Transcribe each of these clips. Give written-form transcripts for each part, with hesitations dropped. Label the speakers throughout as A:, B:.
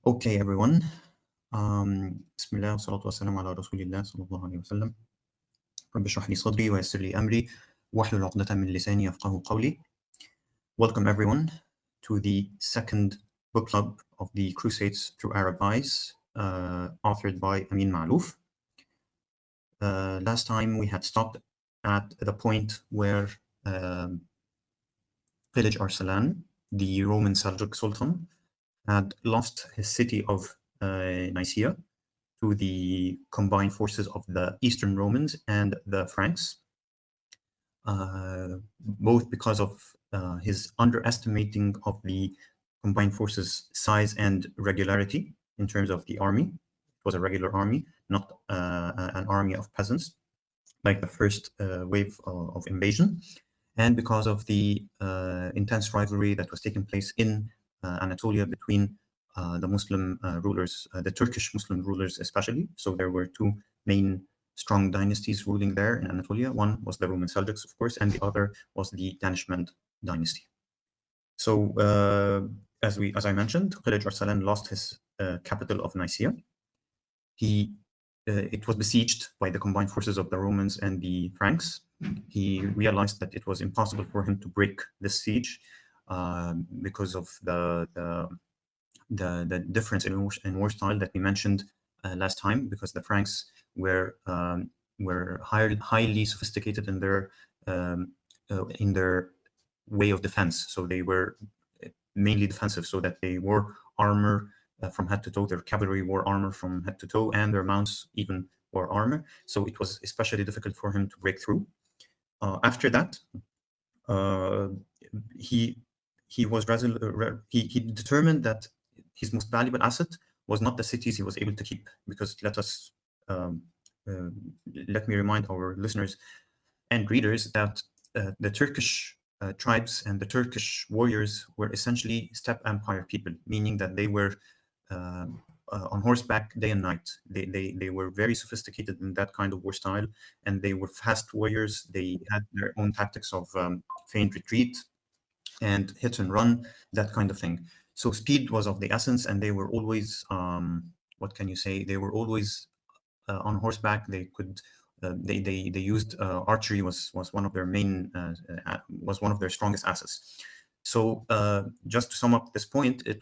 A: Okay, everyone. بسم الله والصلاة والسلام على رسول الله صلى الله عليه وسلم. رب اشرح لي صدري ويسر لي أمري واحلل عقدة من لساني يفقهوا قولي. Welcome everyone to the second book club of the Crusades through Arab Eyes, authored by Amin Ma'louf. Last time we had stopped at the point where Qilij Arsalan, the Roman Seljuk Sultan, had lost his city of Nicaea to the combined forces of the Eastern Romans and the Franks, both because of his underestimating of the combined forces' size and regularity in terms of the army. It was a regular army, not an army of peasants, like the first wave of invasion, and because of the intense rivalry that was taking place in Anatolia between the Muslim rulers, the Turkish Muslim rulers especially. So there were two main strong dynasties ruling there in Anatolia. One was the Roman Seljuks, of course, and the other was the Danishmend dynasty. So as I mentioned, Qilij Arsalan lost his capital of Nicaea. It was besieged by the combined forces of the Romans and the Franks. He realized that it was impossible for him to break this siege because of the difference in war style that we mentioned last time, because the Franks were highly sophisticated in their way of defense. So they were mainly defensive, so that they wore armor from head to toe. Their cavalry wore armor from head to toe, and their mounts even wore armor. So it was especially difficult for him to break through. After that, he determined that his most valuable asset was not the cities he was able to keep, because let me remind our listeners and readers that the Turkish tribes and the Turkish warriors were essentially steppe empire people, meaning that they were on horseback day and night. They were very sophisticated in that kind of war style, and they were fast warriors. They had their own tactics of feigned retreat and hit and run, that kind of thing. So speed was of the essence, and they were always, what can you say? They were always on horseback. They could, they used archery was one of their main, was one of their strongest assets. So just to sum up this point, the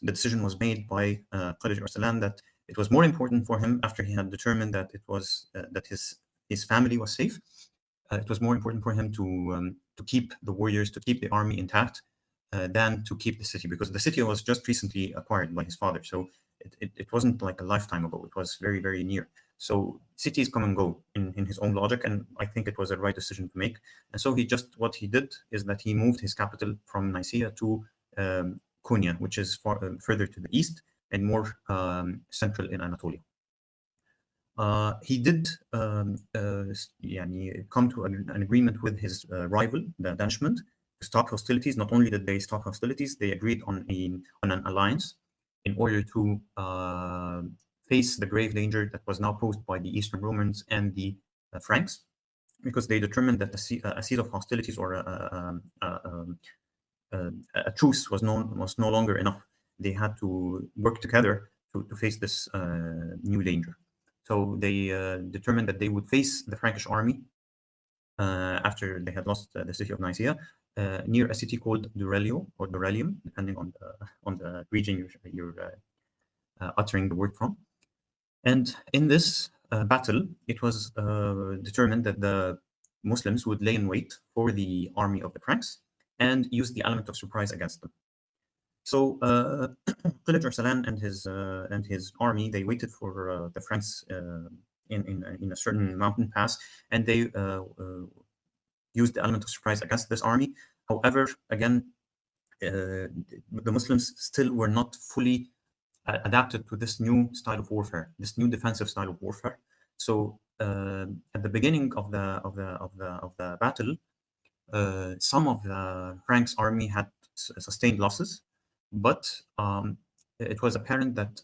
A: decision was made by Qilij Arsalan that it was more important for him, after he had determined that that his family was safe. It was more important for him to keep the warriors, to keep the army intact, than to keep the city, because the city was just recently acquired by his father. So it wasn't like a lifetime ago. It was very, very near. So cities come and go in his own logic, and I think it was the right decision to make. And so what he did is that he moved his capital from Nicaea to Konya, which is further to the east and more central in Anatolia. He did come to an agreement with his rival, the Danishmend, to stop hostilities. Not only did they stop hostilities, they agreed on an alliance in order to face the grave danger that was now posed by the Eastern Romans and the Franks, because they determined that a cease of hostilities or a truce was no longer enough. They had to work together to face this new danger. So they determined that they would face the Frankish army after they had lost the city of Nicaea, near a city called Durelio or Durelium, depending on the region you're uttering the word from. And in this battle, it was determined that the Muslims would lay in wait for the army of the Franks and use the element of surprise against them. So Qilij Arsalan and his army, they waited for the Franks in a certain mountain pass, and they used the element of surprise against this army. However, again, the Muslims still were not fully adapted to this new style of warfare, this new defensive style of warfare. So at the beginning of the battle, some of the Franks' army had sustained losses, but it was apparent that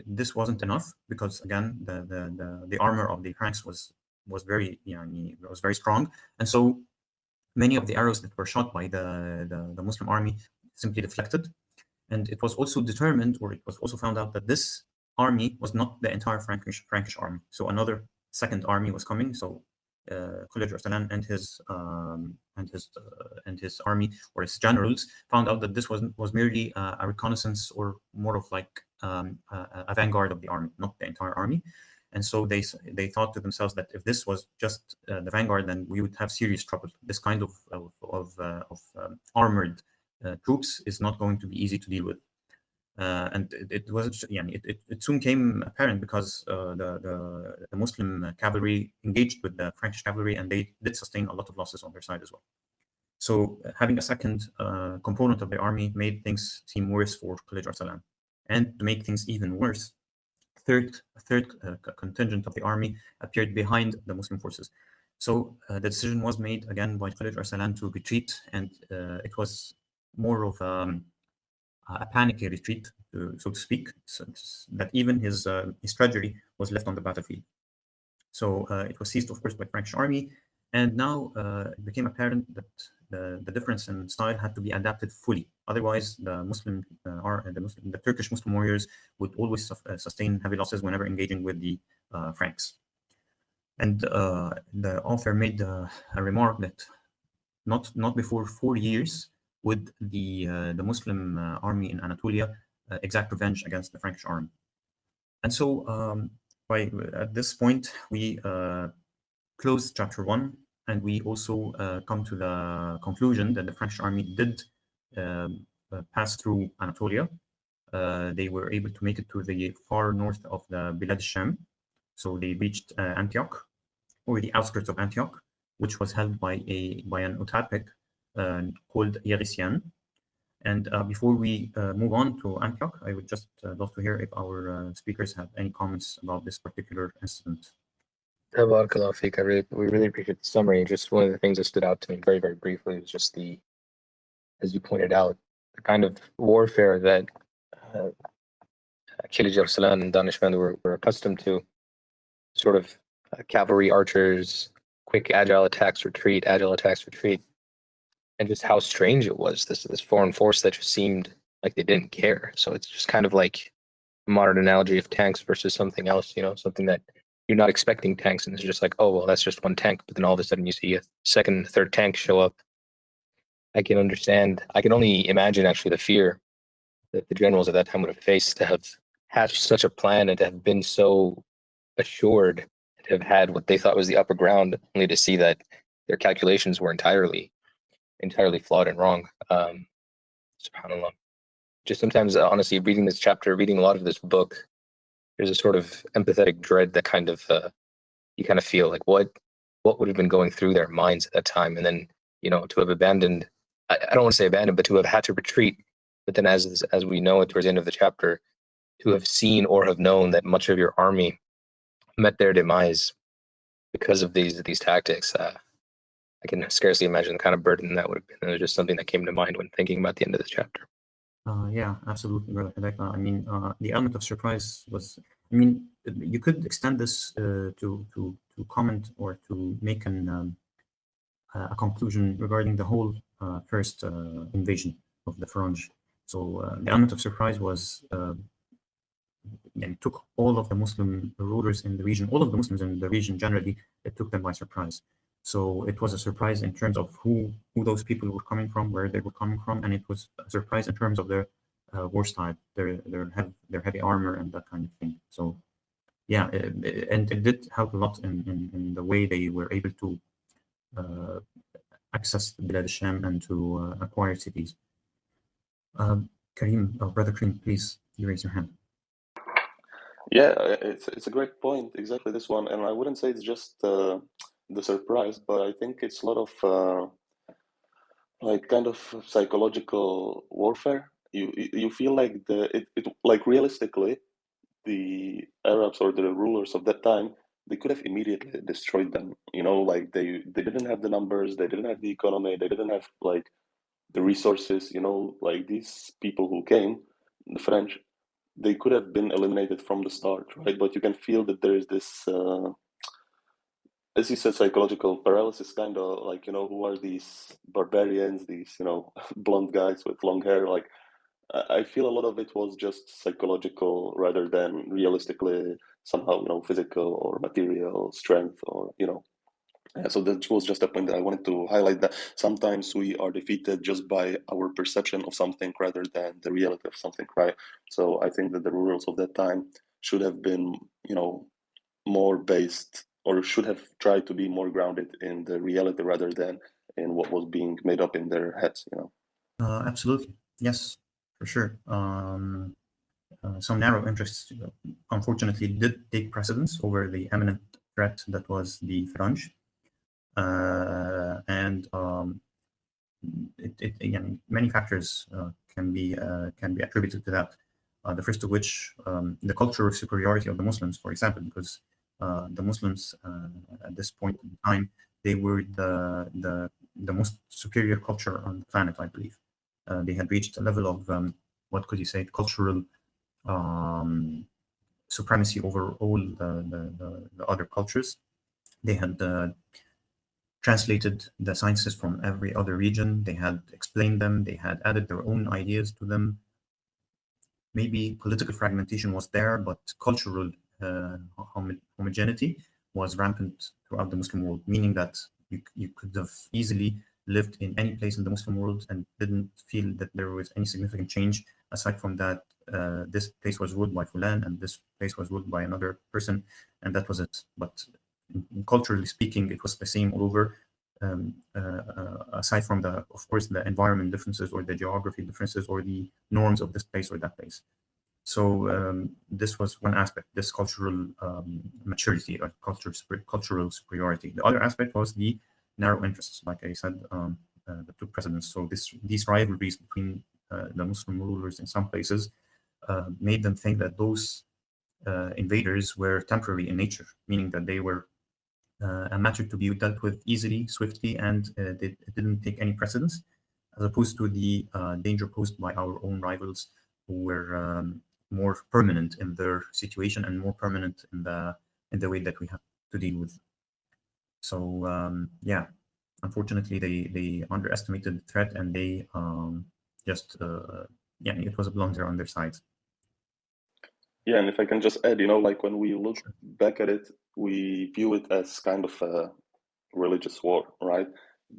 A: this wasn't enough, because again the armor of the Franks was very strong, and so many of the arrows that were shot by the Muslim army simply deflected, And it was also determined, or it was also found out, that this army was not the entire Frankish army. So another second army was coming. So Khalid Arslan and his army, or his generals, found out that this was merely a reconnaissance, or more of like a vanguard of the army, not the entire army. And so they thought to themselves that if this was just the vanguard, then we would have serious trouble. This kind of armored troops is not going to be easy to deal with. And it was, yeah, it soon came apparent, because the Muslim cavalry engaged with the Frankish cavalry, and they did sustain a lot of losses on their side as well. So having a second component of the army made things seem worse for Khalid Arslan. And to make things even worse, a third contingent of the army appeared behind the Muslim forces. So the decision was made again by Khalid Arslan to retreat, and it was more of a panicky retreat, so to speak, so that even his treasury was left on the battlefield. So it was seized, of course, by the French army, and now it became apparent that the difference in style had to be adapted fully. Otherwise, the Turkish Muslim warriors would always sustain heavy losses whenever engaging with the Franks. And the author made a remark that not before 4 years would the Muslim army in Anatolia exact revenge against the Frankish army. And so at this point, we close chapter 1, and we also come to the conclusion that the French army did pass through Anatolia. They were able to make it to the far north of the Bilad al-Sham. So they reached Antioch, or the outskirts of Antioch, which was held by an Utapek called Yarisian. And before we move on to Antioch, I would just love to hear if our speakers have any comments about this particular incident.
B: Tabarakallah Feek. We really appreciate the summary. Just one of the things that stood out to me very, very briefly was just as you pointed out, the kind of warfare that Khalid Arslan and Danishmend were accustomed to, sort of cavalry archers, quick agile attacks, retreat, and just how strange it was, this foreign force that just seemed like they didn't care. So it's just kind of like a modern analogy of tanks versus something else, something that you're not expecting tanks, and it's just like, oh, well, that's just one tank. But then all of a sudden you see a second, third tank show up. I can only imagine actually the fear that the generals at that time would have faced, to have hatched such a plan and to have been so assured, to have had what they thought was the upper ground, only to see that their calculations were entirely flawed and wrong. SubhanAllah. Just sometimes, honestly, reading this chapter, reading a lot of this book, there's a sort of empathetic dread that kind of you kind of feel like what would have been going through their minds at that time, and then to have abandoned. I don't want to say abandoned, but to have had to retreat. But then, as we know it towards the end of the chapter, to have seen or have known that much of your army met their demise because of these tactics. I can scarcely imagine the kind of burden that would have been. And it was just something that came to mind when thinking about the end of this chapter.
A: Yeah, absolutely, brother. I mean, the element of surprise was. I mean, you could extend this to comment or to make a conclusion regarding the whole first invasion of the Faranj. So the element of surprise was. It took all of the Muslim rulers in the region, all of the Muslims in the region generally, it took them by surprise. So it was a surprise in terms of who those people were coming from, where they were coming from, and it was a surprise in terms of their war style, their heavy armor and that kind of thing. So yeah, and it did help a lot in the way they were able to access Bilad al-Sham and to acquire cities. Karim, Brother Karim, please, you raise your hand.
C: Yeah, it's a great point, exactly this one, and I wouldn't say it's just the surprise, but I think it's a lot of like kind of psychological warfare. You feel like like realistically, the Arabs or the rulers of that time, they could have immediately destroyed them. Like they didn't have the numbers, they didn't have the economy, they didn't have like the resources. Like these people who came, the French, they could have been eliminated from the start, right? But you can feel that there is this, as you said, psychological paralysis, kind of like, who are these barbarians, these, blonde guys with long hair? Like, I feel a lot of it was just psychological rather than realistically somehow, physical or material strength or. Yeah, so that was just a point that I wanted to highlight, that sometimes we are defeated just by our perception of something rather than the reality of something, right? So I think that the rurals of that time should have been, more based, or should have tried to be more grounded in the reality rather than in what was being made up in their heads.
A: Absolutely, yes, for sure. Some narrow interests, unfortunately, did take precedence over the eminent threat that was the French. And again, many factors can be attributed to that. The first of which, the cultural superiority of the Muslims, for example, because the Muslims at this point in time, they were the most superior culture on the planet, I believe. They had reached a level of what could you say, cultural supremacy over all the other cultures. They had translated the sciences from every other region. They had explained them. They had added their own ideas to them. Maybe political fragmentation was there, but cultural homogeneity was rampant throughout the Muslim world, meaning that you could have easily lived in any place in the Muslim world and didn't feel that there was any significant change aside from that this place was ruled by Fulan and this place was ruled by another person, and that was it. But culturally speaking, it was the same all over. Aside from of course, the environment differences or the geography differences or the norms of this place or that place. So this was one aspect, this cultural maturity or cultural superiority. The other aspect was the narrow interests, like I said, that took precedence. So these rivalries between the Muslim rulers in some places made them think that those invaders were temporary in nature, meaning that they were a matter to be dealt with easily, swiftly, and it didn't take any precedence, as opposed to the danger posed by our own rivals, who were more permanent in their situation and more permanent in the way that we have to deal with. So yeah, unfortunately, they underestimated the threat, and they just yeah, it was a blunder on their side.
C: Yeah, and if I can just add, like when we look back at it, we view it as kind of a religious war, right?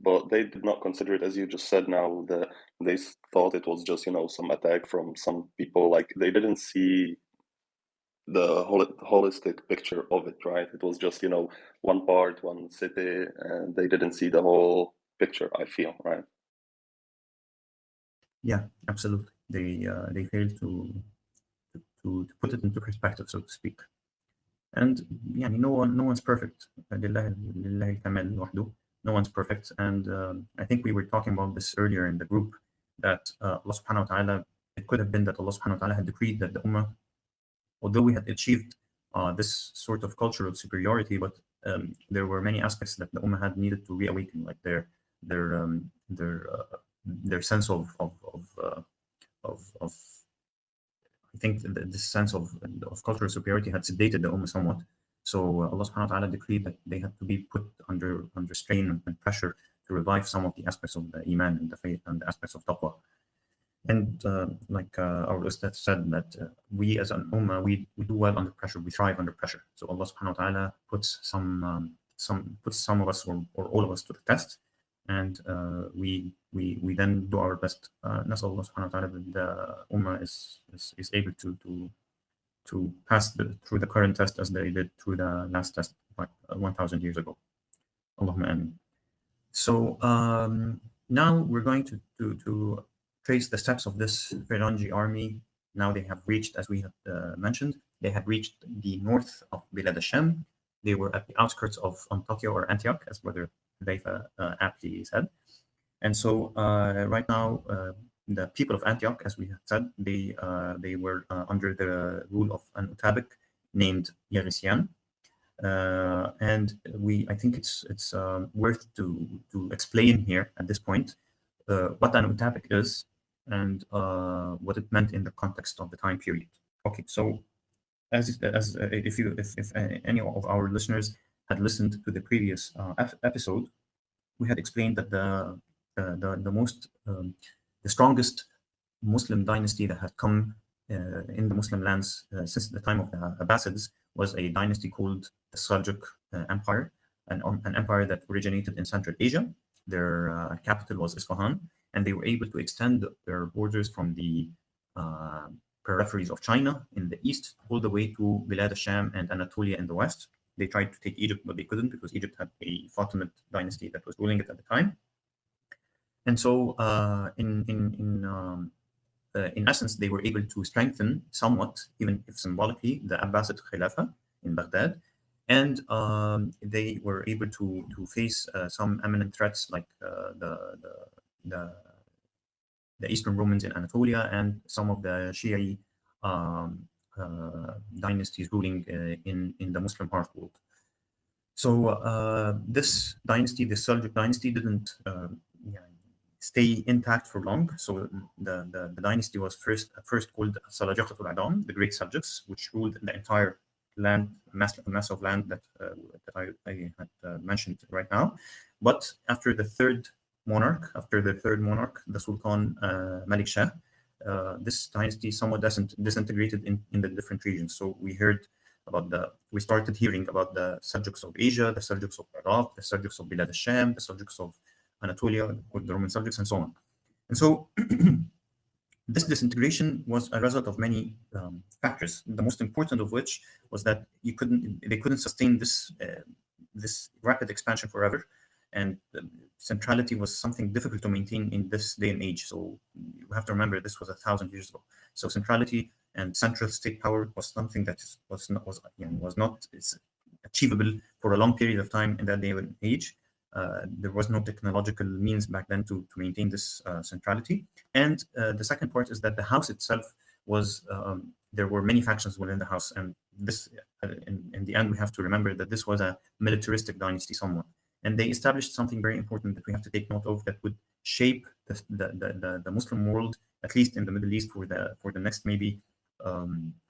C: But they did not consider it, as you just said now, that they thought it was just, some attack from some people. Like they didn't see the holistic picture of it, right? It was just, one part, one city, and they didn't see the whole picture, I feel, right?
A: Yeah, absolutely. They failed to put it into perspective, so to speak. And yeah, no one's perfect. لله الكمال وحده. No one's perfect. And I think we were talking about this earlier in the group, that Allah subhanahu wa ta'ala, it could have been that Allah subhanahu wa ta'ala had decreed that the Ummah, although we had achieved this sort of cultural superiority, but there were many aspects that the Ummah had needed to reawaken, like their sense of I think this sense of cultural superiority had sedated the Ummah somewhat. So Allah subhanahu wa ta'ala decreed that they had to be put under strain and pressure to revive some of the aspects of the Iman and the faith and the aspects of taqwa. And like our Ustad said, that we as an Ummah, we do well under pressure, we thrive under pressure. So Allah subhanahu wa ta'ala puts some of us or all of us to the test, and we then do our best. Nasal Allah subhanahu wa ta'ala that the Ummah is able to pass through the current test as they did through the last test, like 1,000 years ago. Allahumma ameen. So now we're going to trace the steps of this Phalange army. Now they have reached, as we have mentioned, they had reached the north of Bilad al-Sham. They were at the outskirts of Antakya or Antioch, as Brother Hudayfa aptly said. And so right now, the people of Antioch, as we have said, they were under the rule of an Utabik named Yaghisian. And I think it's worth to explain here at this point what an Utabik is and what it meant in the context of the time period. Okay, so as if any of our listeners had listened to the previous episode, we had explained that the strongest Muslim dynasty that had come in the Muslim lands since the time of the Abbasids was a dynasty called the Seljuk Empire, an empire that originated in Central Asia. Their capital was Isfahan, and they were able to extend their borders from the peripheries of China in the east all the way to Bilad al-Sham and Anatolia in the west. They tried to take Egypt, but they couldn't because Egypt had a Fatimid dynasty that was ruling it at the time. And so in essence, they were able to strengthen somewhat, even if symbolically, the Abbasid Khilafah in Baghdad. And they were able to face some eminent threats like the Eastern Romans in Anatolia and some of the Shi'i dynasties ruling in the Muslim heart world. So this dynasty, the Seljuk dynasty, didn't stay intact for long. So the dynasty was first called Salajuqat al-Adam, the Great Seljuks, which ruled the entire land, mass of land that I had mentioned right now. But after the third monarch, the Sultan Malik Shah, this dynasty somewhat disintegrated in the different regions. So we started hearing about the Seljuks of Asia, the Seljuks of Iraq, the Seljuks of Bilad al-Sham, the Seljuks of Anatolia, the Roman Seljuks, and so on. And so this disintegration was a result of many factors. The most important of which was that they couldn't sustain this rapid expansion forever, and centrality was something difficult to maintain in this day and age. So you have to remember this was 1,000 years ago. So centrality and central state power was something that was not achievable for a long period of time in that day and age. There was no technological means back then to maintain this centrality. And the second part is that the house itself was, there were many factions within the house. And this, in the end, we have to remember that this was a militaristic dynasty somewhat. And they established something very important that we have to take note of that would shape the Muslim world, at least in the Middle East, for the next maybe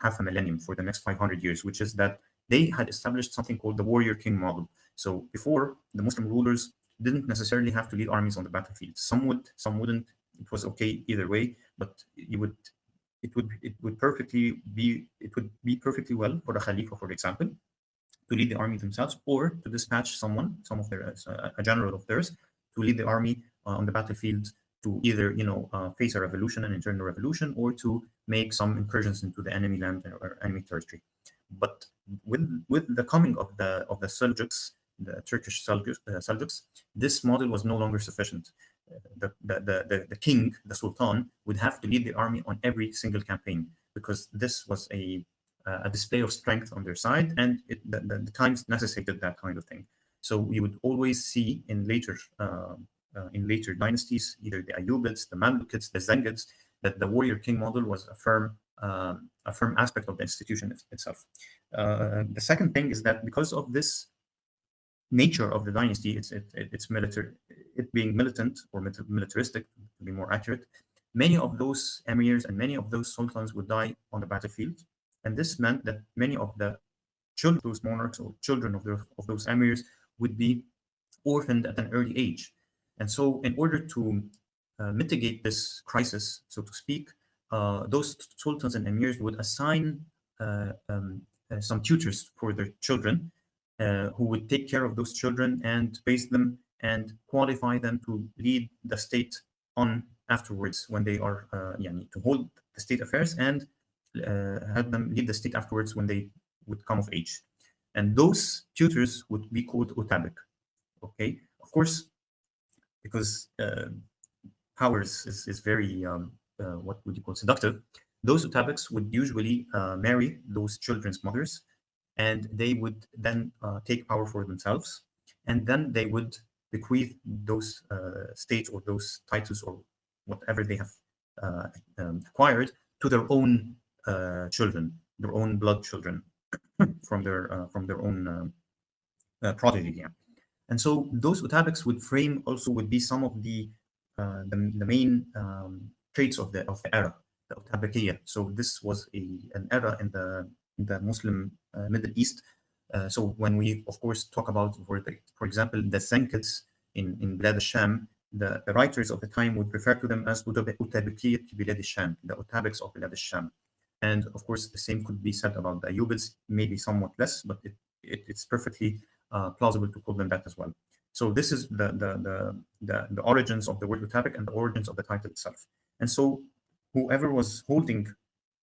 A: half a millennium, for the next 500 years, which is that they had established something called the warrior king model. So before, the Muslim rulers didn't necessarily have to lead armies on the battlefield. Some would, some wouldn't. It was okay either way, but it would be perfectly well for a Khalifa, for example, to lead the army themselves, or to dispatch a general of theirs, to lead the army on the battlefield to either face a revolution, an internal revolution, or to make some incursions into the enemy land or enemy territory. But with the coming of the Seljuks, the Turkish Seljuks, this model was no longer sufficient. The king, the Sultan, would have to lead the army on every single campaign, because this was a display of strength on their side, and the times necessitated that kind of thing. So we would always see in later dynasties, either the Ayyubids, the Mamlukids, the Zengids, that the warrior king model was a firm aspect of the institution itself. The second thing is that because of this nature of the dynasty, it being militant or militaristic, to be more accurate, many of those emirs and many of those sultans would die on the battlefield. And this meant that many of the children of those monarchs or children of those emirs would be orphaned at an early age. And so in order to mitigate this crisis, so to speak, those sultans and emirs would assign some tutors for their children, who would take care of those children and raise them and qualify them to lead the state on afterwards when they are to hold the state affairs and have them lead the state afterwards when they would come of age. And those tutors would be called utabik. Okay, of course, because power is very what would you call seductive. Those utabiks would usually marry those children's mothers, and they would then take power for themselves, and then they would bequeath those states or those titles or whatever they have acquired to their own children, their own blood children, from their own progeny. Yeah. And so those utabiks would be some of the main traits of the era, the Utabakiyya. So this was an era in the Muslim Middle East. So when we, of course, talk about, for example, the Zengids in Bilad al-Sham, the writers of the time would refer to them as Utabikiyat Bilad al-Sham, the Utabiks of Bilad al-Sham. And of course, the same could be said about the Ayyubids, maybe somewhat less, but it's perfectly plausible to call them that as well. So this is the origins of the word Utabik and the origins of the title itself. And so whoever was holding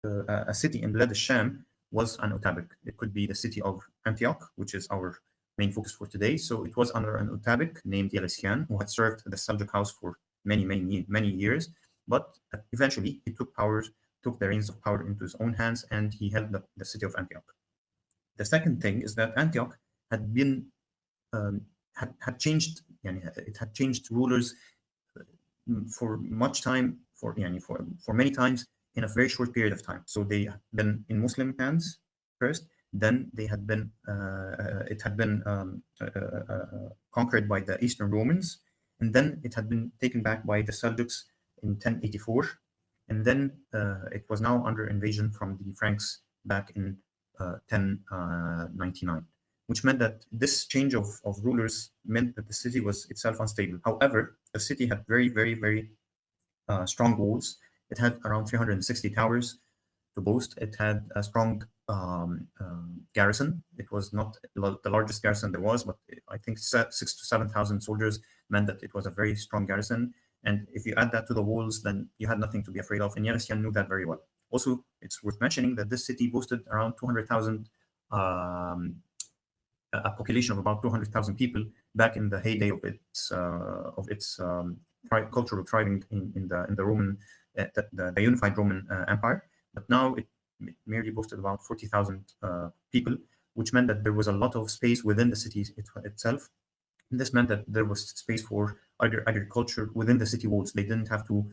A: a city in Bilad al-Sham was an Utabik. It could be the city of Antioch, which is our main focus for today. So it was under an Utabik named Yaghisian, who had served the Seljuk house for many years. But eventually he took the reins of power into his own hands, and he held the city of Antioch. The second thing is that Antioch had been had changed. It had changed rulers for much time, for many times in a very short period of time. So they had been in Muslim hands first, then they had been it had been conquered by the Eastern Romans, and then it had been taken back by the Seljuks in 1084, and then it was now under invasion from the Franks back in 1099, which meant that this change of rulers meant that the city was itself unstable. However, the city had very strong walls. It had around 360 towers to boast. It had a strong garrison. It was not the largest garrison there was, but I think 6,000 to 7,000 soldiers meant that it was a very strong garrison. And if you add that to the walls, then you had nothing to be afraid of. And Yaghisian knew that very well. Also, it's worth mentioning that this city boasted around 200,000, a population of about 200,000 people back in the heyday of its cultural thriving in the Roman, the unified Roman Empire. But now it merely boasted about 40,000 people, which meant that there was a lot of space within the city itself. And this meant that there was space for agriculture within the city walls. They didn't have to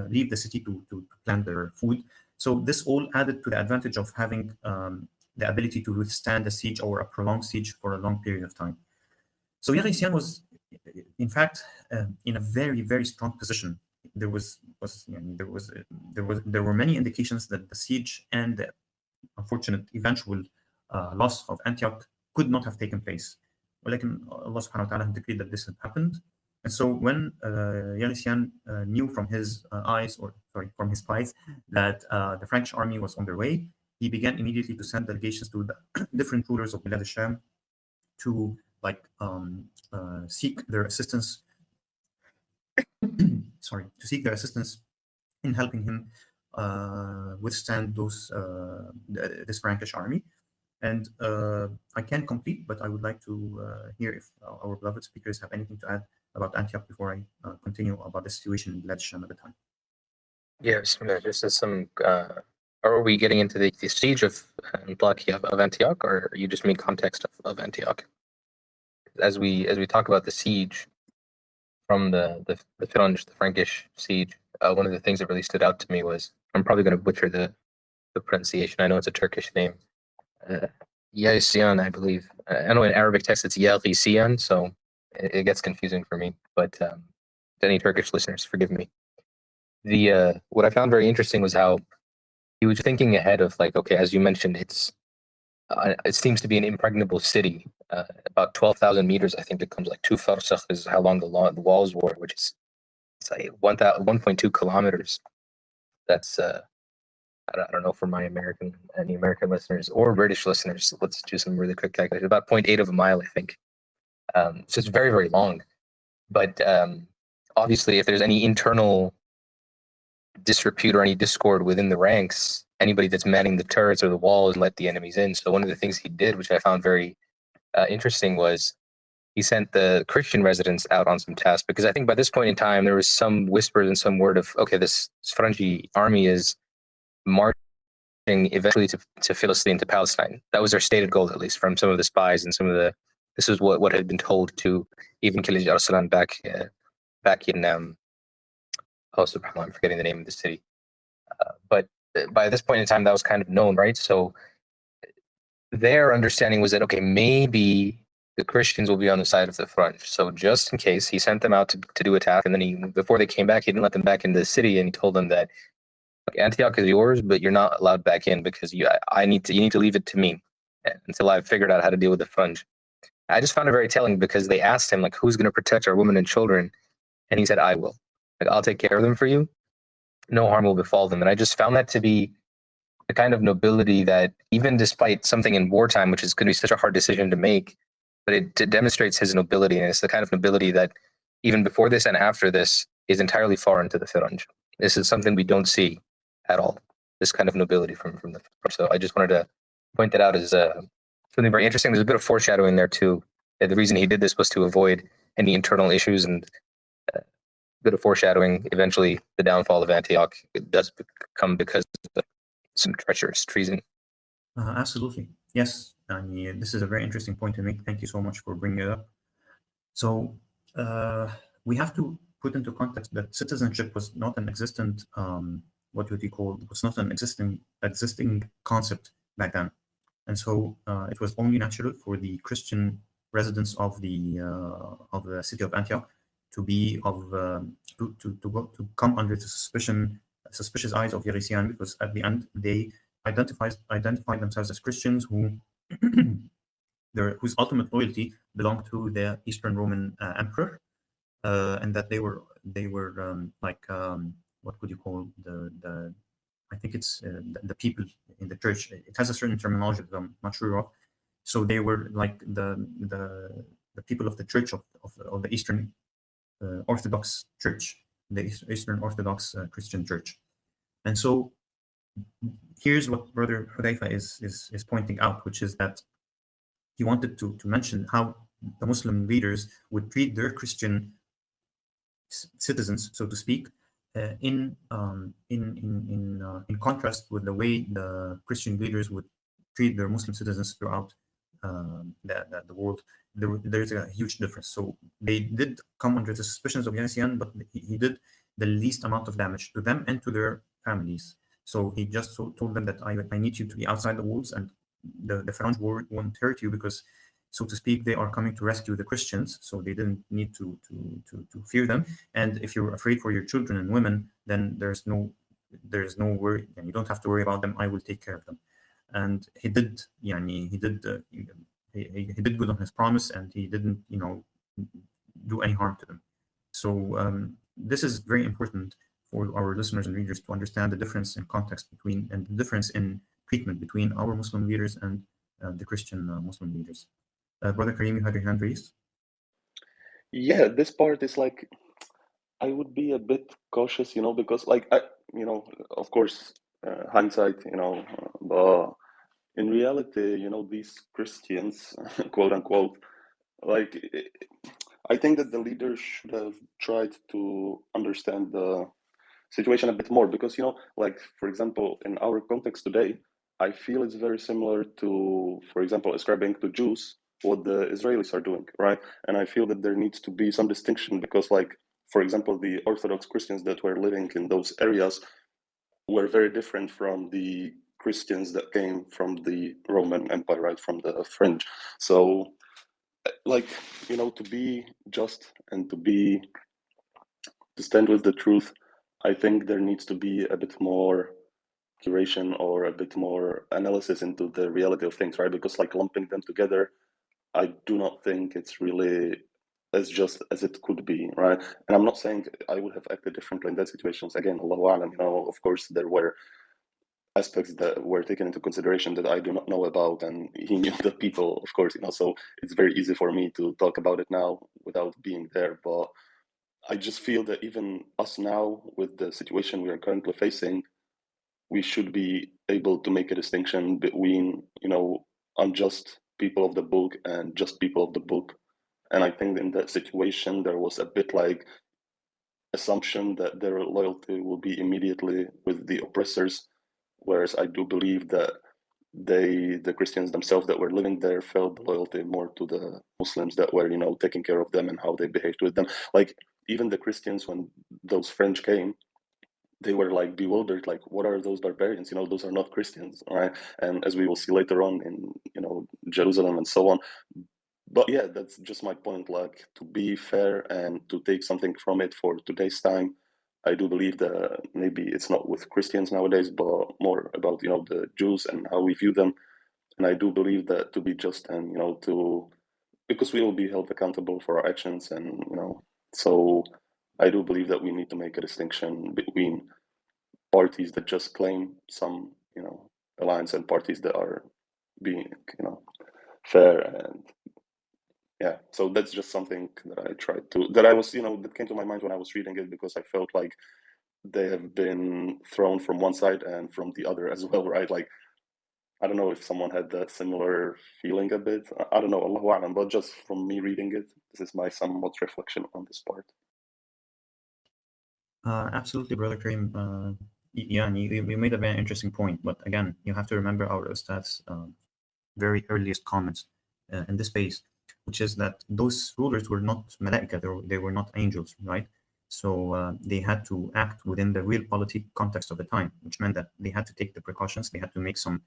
A: leave the city to plant their food. So this all added to the advantage of having the ability to withstand a siege or a prolonged siege for a long period of time. So Yaghisian was, in fact, in a very strong position. There were many indications that the siege and the unfortunate eventual loss of Antioch could not have taken place. Well, Allah subhanahu wa ta'ala had decreed that this had happened. And so when Yaghisian knew from his from his spies that the French army was on their way, he began immediately to send delegations to the different rulers of Bilad al-Sham to seek their assistance. To seek their assistance in helping him withstand this Frankish army. And I can complete, but I would like to hear if our beloved speakers have anything to add about Antioch before I continue about the situation in Bilad al-Sham at the time.
B: Yes, just as some. Are we getting into the siege of Antioch, or you just mean context of Antioch? As we talk about the siege from the Frankish siege, one of the things that really stood out to me was, I'm probably going to butcher the pronunciation. I know it's a Turkish name. Yaghisian, I believe. I know in Arabic text it's Yaghisian, so it gets confusing for me. But any Turkish listeners, forgive me. What I found very interesting was how he was thinking ahead of, like, okay, as you mentioned, it seems to be an impregnable city. About 12,000 meters, I think it comes like 2 farsakh is how long the walls were, which is like 1.2 kilometers. That's I don't know for any American listeners or British listeners. Let's do some really quick calculations. About 0.8 of a mile, I think. So it's very long. But obviously, if there's any internal disrepute or any discord within the ranks, anybody that's manning the turrets or the walls let the enemies in. So one of the things he did, which I found very interesting, was he sent the Christian residents out on some tasks, because I think by this point in time there was some whispers and some word of, okay, this Frangi army is marching eventually to Philistine, to Palestine. That was their stated goal, at least from some of the spies and this is what had been told to even Khalid Arslan back in oh subhanAllah, I'm forgetting the name of the city. But by this point in time, that was kind of known, right? So their understanding was that, okay, maybe the Christians will be on the side of the front. So just in case, he sent them out to do a task, and then before they came back, he didn't let them back into the city, and he told them that, like, Antioch is yours, but you're not allowed back in because you need to leave it to me until I've figured out how to deal with the front. I just found it very telling, because they asked him, like, who's going to protect our women and children? And he said, I will. Like, I'll take care of them for you. No harm will befall them. And I just found that to be the kind of nobility that, even despite something in wartime, which is going to be such a hard decision to make, but it demonstrates his nobility. And it's the kind of nobility that, even before this and after this, is entirely foreign to the Firanj. This is something we don't see at all, this kind of nobility from the Firanj. So I just wanted to point that out as something very interesting. There's a bit of foreshadowing there too. The reason he did this was to avoid any internal issues, and a bit of foreshadowing. Eventually, the downfall of Antioch does come because of some treacherous treason.
A: Absolutely. Yes. And this is a very interesting point to make. Thank you so much for bringing it up. So we have to put into context that citizenship was not an existent, what would you call, was not an existing concept back then. And so it was only natural for the Christian residents of the city of Antioch to be to come under the suspicious eyes of Yarisian, because at the end they identified themselves as Christians whose ultimate loyalty belonged to the Eastern Roman Emperor, and that they were what would you call the I think it's the people in the church. It has a certain terminology that I'm not sure of. So they were like the people of the church of the Eastern Orthodox Church, the Eastern Orthodox Christian Church. And so here's what Brother Hudayfa is pointing out, which is that he wanted to mention how the Muslim leaders would treat their Christian citizens, so to speak, in contrast with the way the Christian leaders would treat their Muslim citizens throughout the world. There's a huge difference. So they did come under the suspicions of Yazian, but he did the least amount of damage to them and to their families. So he just told them that I need you to be outside the walls, and the Faranj won't hurt you because, so to speak, they are coming to rescue the Christians, so they didn't need to fear them. And if you're afraid for your children and women, then there's no worry, and you don't have to worry about them. I will take care of them. And he did, he did good on his promise, and he didn't, do any harm to them. So this is very important for our listeners and readers to understand the difference in context between, and the difference in treatment between our Muslim leaders and the Christian Muslim leaders. Brother Kareem, you had your hand raised.
C: Yeah, this part is like, I would be a bit cautious, because of course, hindsight, but in reality, these Christians, quote unquote, like, I think that the leaders should have tried to understand the situation a bit more, because, like, for example, in our context today, I feel it's very similar to, for example, ascribing to Jews what the Israelis are doing, right? And I feel that there needs to be some distinction, because, like, for example, the Orthodox Christians that were living in those areas were very different from the Christians that came from the Roman Empire, right, from the French. So, like, to be just and to stand with the truth, I think there needs to be a bit more curation or a bit more analysis into the reality of things, right? Because, like, lumping them together, I do not think it's really as just as it could be, right? And I'm not saying I would have acted differently in that situations. Again, Allahu Alam, of course there were aspects that were taken into consideration that I do not know about, and he knew the people, of course, so it's very easy for me to talk about it now without being there. But I just feel that even us now, with the situation we are currently facing, we should be able to make a distinction between, unjust people of the book and just people of the book. And I think in that situation, there was a bit like assumption that their loyalty will be immediately with the oppressors, whereas I do believe that the Christians themselves that were living there felt loyalty more to the Muslims that were, taking care of them and how they behaved with them. Like, even the Christians, when those French came, they were like bewildered, like, what are those barbarians? Those are not Christians, right? And as we will see later on in, Jerusalem and so on. But yeah, that's just my point. Like, to be fair and to take something from it for today's time, I do believe that maybe it's not with Christians nowadays, but more about, the Jews and how we view them. And I do believe that to be just and, because we will be held accountable for our actions, and, so I do believe that we need to make a distinction between parties that just claim some, alliance and parties that are being, fair. And yeah, so that's just something that I tried to, that I was, that came to my mind when I was reading it, because I felt like they have been thrown from one side and from the other as well, right? Like, I don't know if someone had that similar feeling a bit. I don't know, Allahu A'lam, but just from me reading it, this is my somewhat reflection on this part.
A: Absolutely, Brother Kareem. Yeah, and you made a very interesting point. But again, you have to remember our Ustad's very earliest comments in this space, which is that those rulers were not malaika, they were not angels, right? So they had to act within the real politic context of the time, which meant that they had to take the precautions, they had to make some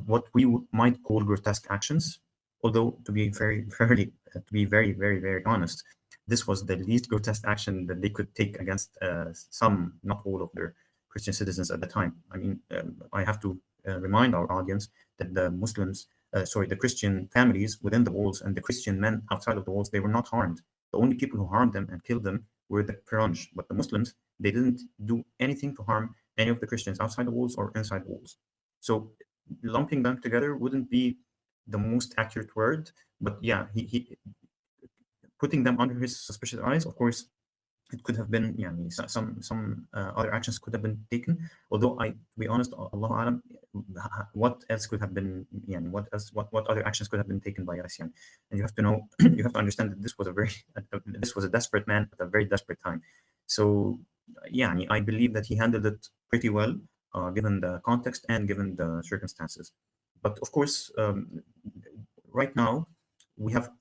A: what we might call grotesque actions. Although to be very honest, this was the least grotesque action that they could take against some, not all of their Christian citizens at the time. I mean, I have to remind our audience that the Christian families within the walls and the Christian men outside of the walls, they were not harmed. The only people who harmed them and killed them were the Piranj. But the Muslims, they didn't do anything to harm any of the Christians outside the walls or inside the walls. So lumping them together wouldn't be the most accurate word, but yeah, he putting them under his suspicious eyes. Of course, it could have been, yeah, some other actions could have been taken. Although to be honest, Allah Alam, what else could have been, yeah, what other actions could have been taken by Yasin? And you have to know, you have to understand that this was a desperate man at a very desperate time. So yeah, I believe that he handled it pretty well, given the context and given the circumstances. But of course, right now,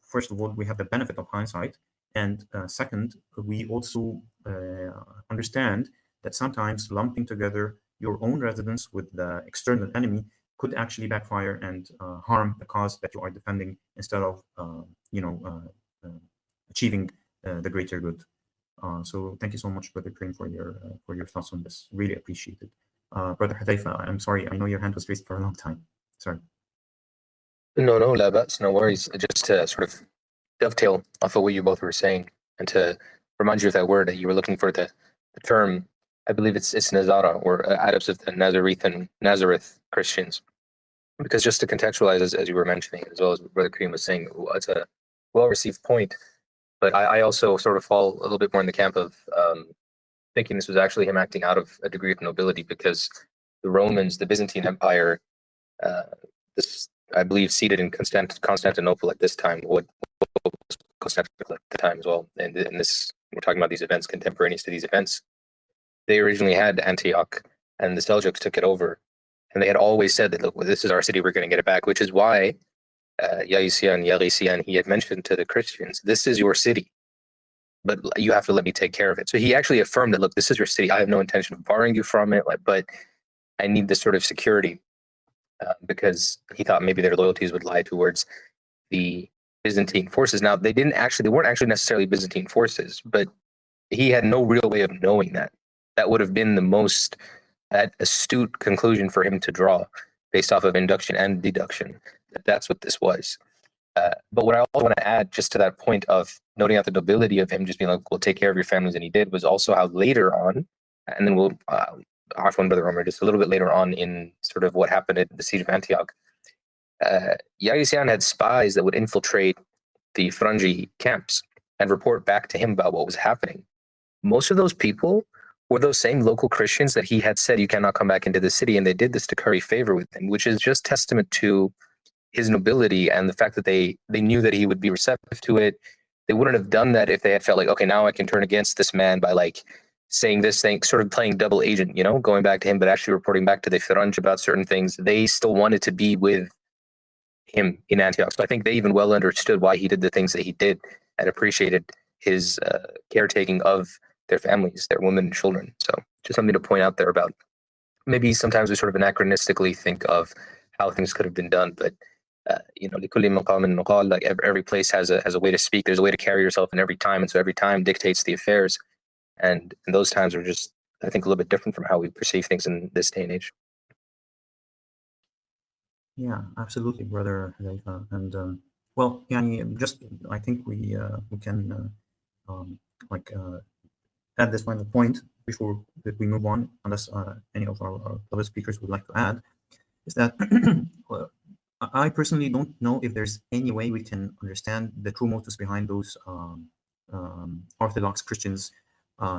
A: first of all, we have the benefit of hindsight. And second, we also understand that sometimes lumping together your own residents with the external enemy could actually backfire and harm the cause that you are defending instead of, achieving the greater good. So thank you so much, Brother Kareem, for your thoughts on this. Really appreciate it. Brother Hudayfa, I'm sorry, I know your hand was raised for a long time. Sorry.
B: No, la bas, no worries. Just to sort of dovetail off of what you both were saying, and to remind you of that word that you were looking for, the term, I believe it's Nazara, or adepts of the Nazareth Christians. Because just to contextualize, as you were mentioning, as well as Brother Kareem was saying, it's a well-received point. But I also sort of fall a little bit more in the camp of thinking this was actually him acting out of a degree of nobility, because the Romans, the Byzantine Empire, this, I believe, seated in Constantinople at this time, what was Constantinople at the time as well. And this, we're talking about these events contemporaneous to these events. They originally had Antioch, and the Seljuks took it over. And they had always said that, look, well, this is our city, we're going to get it back, which is why Yarisian, he had mentioned to the Christians, this is your city, but you have to let me take care of it. So he actually affirmed that, look, this is your city. I have no intention of borrowing you from it, but I need this sort of security, because he thought maybe their loyalties would lie towards the Byzantine forces. Now, they weren't actually necessarily Byzantine forces, but he had no real way of knowing that. That would have been the most astute conclusion for him to draw based off of induction and deduction, that's what this was. But what I also want to add just to that point of noting out the nobility of him just being like, we'll take care of your families, and he did, was also how later on, and then we'll off one Brother Omer, just a little bit later on in sort of what happened at the siege of Antioch, Yaisian had spies that would infiltrate the Frangi camps and report back to him about what was happening. Most of those people were those same local Christians that he had said, you cannot come back into the city, and they did this to curry favor with him, which is just testament to his nobility and the fact that they knew that he would be receptive to it. They wouldn't have done that if they had felt like, okay, now I can turn against this man by like saying this thing, sort of playing double agent, going back to him, but actually reporting back to the Firanj about certain things. They still wanted to be with him in Antioch. So I think they even well understood why he did the things that he did and appreciated his caretaking of their families, their women and children. So just something to point out there about maybe sometimes we sort of anachronistically think of how things could have been done, but like every place has a way to speak. There's a way to carry yourself in every time, and so every time dictates the affairs. And those times are just, I think, a little bit different from how we perceive things in this day and age.
A: Yeah, absolutely, Brother Hudayfa. And well, yeah, just I think we can add this final point before we move on, unless any of our other speakers would like to add, is that well, I personally don't know if there's any way we can understand the true motives behind those Orthodox Christians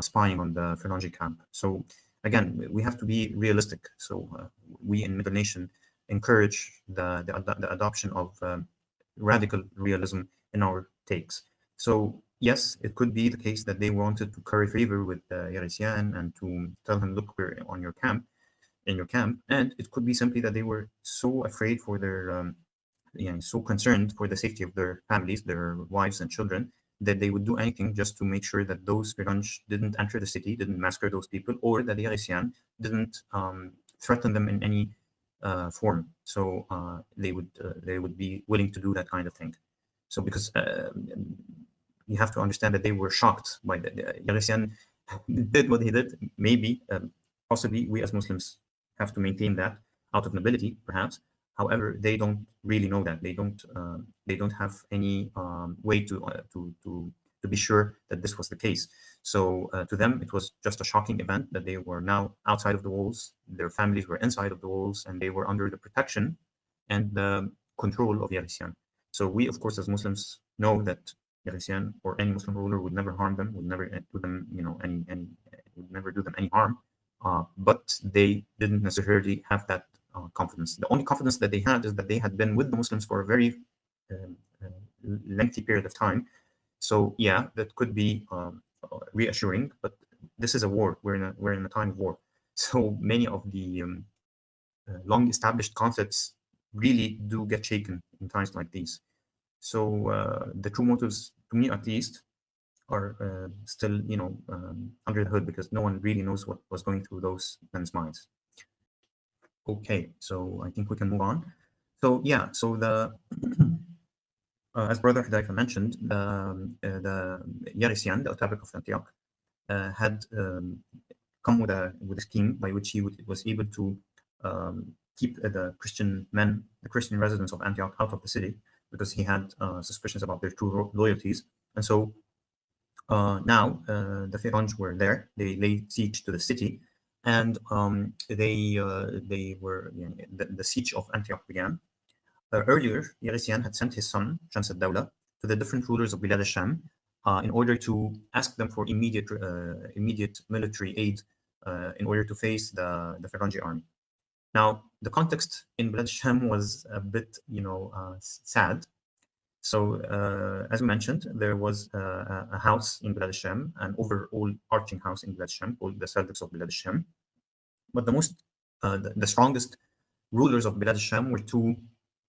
A: spying on the Falange camp. So again, we have to be realistic. So we in Middle Nation encourage the adoption of radical realism in our takes. So yes, it could be the case that they wanted to curry favor with Yarisian and to tell him, look, we're on your camp, in your camp. And it could be simply that they were so afraid for their, so concerned for the safety of their families, their wives and children, that they would do anything just to make sure that those Firanj didn't enter the city, didn't massacre those people, or that the Yarisian didn't threaten them in any form. So they would be willing to do that kind of thing. So because you have to understand that they were shocked by the Yarisian did what he did. Maybe, possibly, we as Muslims have to maintain that out of nobility, perhaps. However, they don't really know that. They don't have any way to be sure that this was the case. So to them, it was just a shocking event that they were now outside of the walls. Their families were inside of the walls, and they were under the protection and the control of Yarisian. So we, of course, as Muslims, know that Yarisian or any Muslim ruler would never harm them, would never do them, would never do them any harm. But they didn't necessarily have that confidence. The only confidence that they had is that they had been with the Muslims for a very lengthy period of time. So yeah, that could be reassuring. But this is a war. We're in a time of war. So many of the long-established concepts really do get shaken in times like these. So the true motives, to me at least, are still, under the hood, because no one really knows what was going through those men's minds. Okay, so I think we can move on. So yeah, so the as Brother Hudayfa mentioned, the Yarisian, the Otabek of Antioch, had come with a scheme by which he was able to keep the Christian men, the Christian residents of Antioch, out of the city, because he had suspicions about their true loyalties. And so now the Firanj were there. They laid siege to the city, and they were, the siege of Antioch began. Earlier, Yarisian had sent his son, Shams ad-Dawla, to the different rulers of Bilad al-Sham in order to ask them for immediate military aid in order to face the Firanji army. Now, the context in Bilad al-Sham was a bit, sad. So, as we mentioned, there was a house in Bilad al-Sham, an overall arching house in Bilad al-Sham called the Seljuks of Bilad al-Sham. But the strongest rulers of Bilad al-Sham were two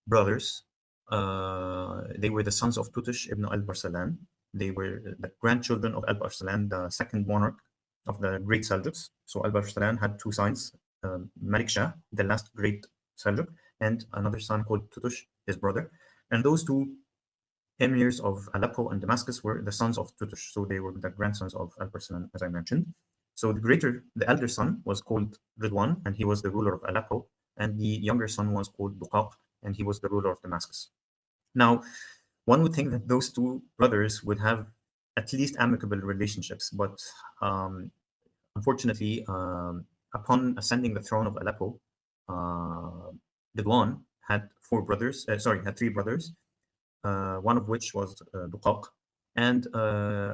A: brothers. They were the sons of Tutush ibn al-Barsalan. They were the grandchildren of al-Barsalan, the second monarch of the great Seljuks. So al-Barsalan had two sons, Malik Shah, the last great Seljuk, and another son called Tutush, his brother. And those two emirs of Aleppo and Damascus were the sons of Tutush. So they were the grandsons of al-Barsalan, as I mentioned. So the elder son was called Ridwan, and he was the ruler of Aleppo. And the younger son was called Duqaq, and he was the ruler of Damascus. Now, one would think that those two brothers would have at least amicable relationships, but unfortunately, upon ascending the throne of Aleppo, Ridwan had had three brothers, one of which was Duqaq. And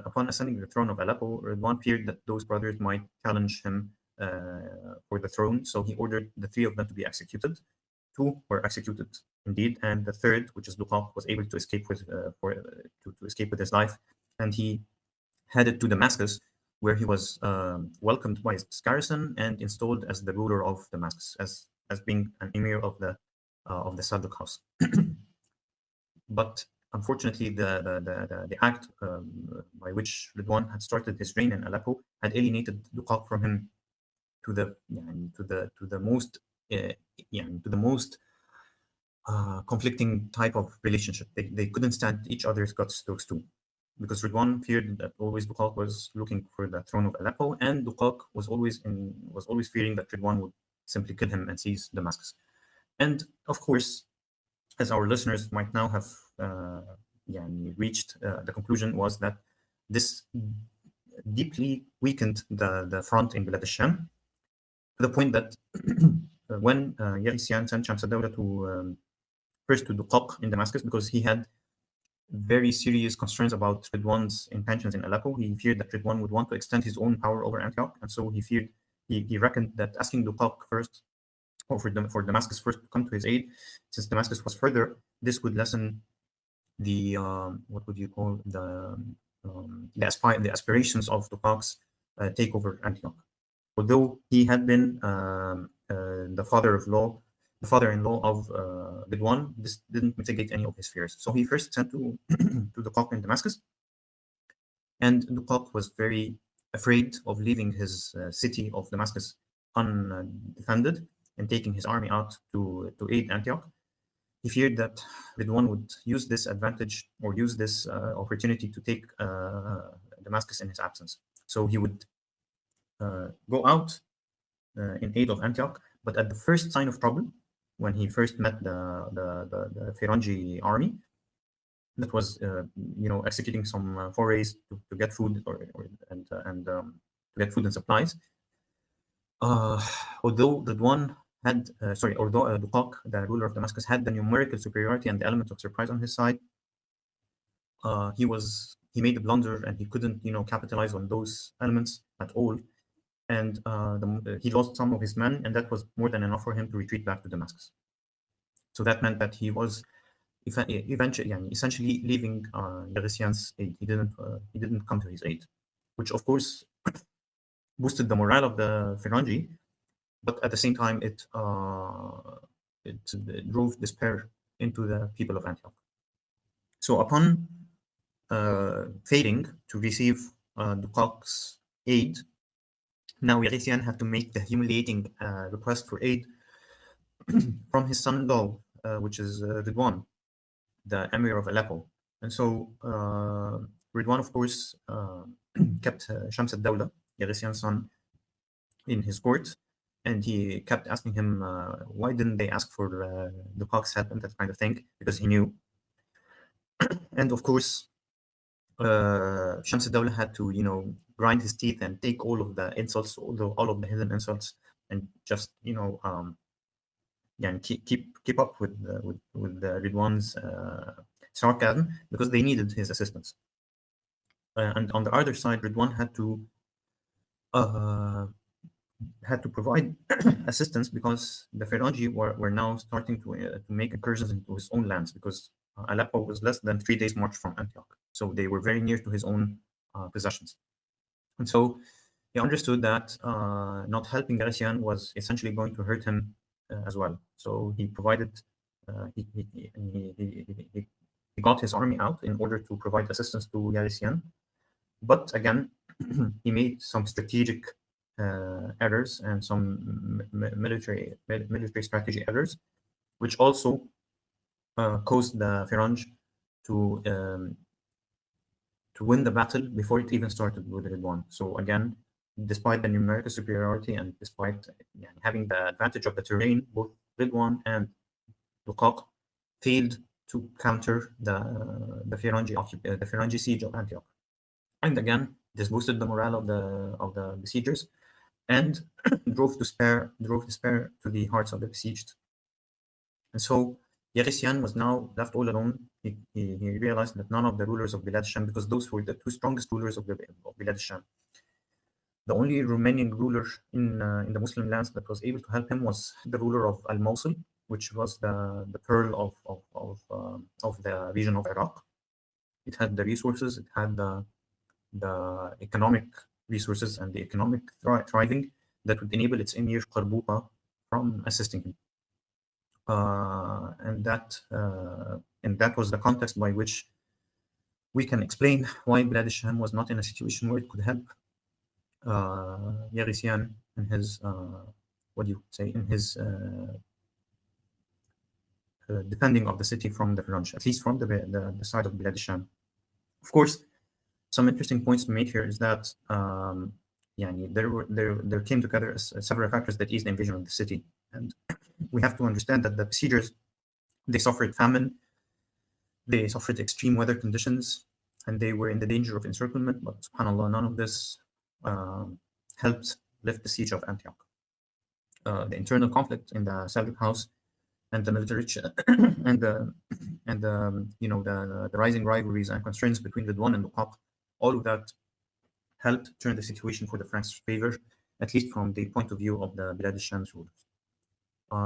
A: upon ascending the throne of Aleppo, Ridwan feared that those brothers might challenge him for the throne, so he ordered the three of them to be executed. Two were executed indeed, and the third, which is Duqaq, was able to escape to escape with his life, and he headed to Damascus, where he was welcomed by his garrison and installed as the ruler of Damascus, as being an emir of the Seljuk house. But unfortunately, the act by which Ridwan had started his reign in Aleppo had alienated Duqaq from him to the most conflicting type of relationship. They couldn't stand each other's guts, those two, because Ridwan feared that always Duqaq was looking for the throne of Aleppo, and Duqaq was always fearing that Ridwan would simply kill him and seize Damascus. And of course, as our listeners might now have reached the conclusion, was that this deeply weakened the front in Bilad al-Sham, to the point that when Yaghisian sent Shams ad-Dawla to first to Duqaq in Damascus, because he had very serious concerns about Ridwan's intentions in Aleppo. He feared that Ridwan would want to extend his own power over Antioch, and so he reckoned that asking Duqaq first, or for Damascus first to come to his aid, since Damascus was further, this would lessen the what would you call the aspirations of Duqaq's takeover Antioch. Although he had been the father-in-law of Ridwan, this didn't mitigate any of his fears. So he first sent to Duqaq in Damascus, and Duqaq was very afraid of leaving his city of Damascus undefended and taking his army out to aid Antioch. He feared that Ridwan would use this advantage or use this opportunity to take Damascus in his absence. So he would go out in aid of Antioch, but at the first sign of trouble, when he first met the Firangi army that was executing some forays to get food and to get food and supplies, although Duqaq, the ruler of Damascus, had the numerical superiority and the element of surprise on his side, he made a blunder and he couldn't capitalize on those elements at all, and he lost some of his men, and that was more than enough for him to retreat back to Damascus. So that meant that he was essentially leaving Yaghisian's aid. He didn't come to his aid, which of course boosted the morale of the Firangi, but at the same time it drove despair into the people of Antioch. So upon failing to receive Duqaq's aid, now Yaghisian had to make the humiliating request for aid from his son-in-law, which is Ridwan, the Emir of Aleppo. And so Ridwan, of course, kept Shams ad-Dawla, Yaghisian's son, in his court, and he kept asking him why didn't they ask for Duqaq's help and that kind of thing, because he knew. And of course, Shams ad-Dawla had to grind his teeth and take all of the insults, all of the hidden insults, and just keep up with Ridwan's sarcasm, because they needed his assistance. And on the other side, Ridwan had to provide assistance, because the Firangi were now starting to make incursions into his own lands, because Aleppo was less than 3 days march from Antioch, so they were very near to his own possessions. And so he understood that not helping Yaghisian was essentially going to hurt him as well. So he provided, he got his army out in order to provide assistance to Yaghisian. But again, he made some strategic errors and some military strategy errors, which also caused the Firangi to win the battle before it even started with Ridwan. So again, despite the numerical superiority and despite having the advantage of the terrain, both Ridwan and Duqaq failed to counter the Firangi siege of Antioch. And again, this boosted the morale of the besiegers and drove despair to the hearts of the besieged. And so Yaghisian was now left all alone. He realized that none of the rulers of Bilad al-Sham, because those were the two strongest rulers of Bilad al-Sham, the only remaining ruler in the Muslim lands that was able to help him was the ruler of Al-Mosul, which was the pearl of the region of Iraq. It had the resources, it had the economic resources and the economic thriving that would enable its emir Qarbuta from assisting him. And that was the context by which we can explain why Bilad al-Sham was not in a situation where it could help Yaghisian in his defending of the city from the Firangi, at least from the side of Bilad al-Sham. Of course, some interesting points to make here is that there came together several factors that eased the invasion of the city, and we have to understand that the besiegers, they suffered famine, they suffered extreme weather conditions, and they were in the danger of encirclement, but subhanAllah, none of this helped lift the siege of Antioch. The internal conflict in the Seljuk house and the military and the rising rivalries and constraints between Ridwan and Luqaq, all of that helped turn the situation for the Franks' favor, at least from the point of view of the Bilad al-Sham's rulers.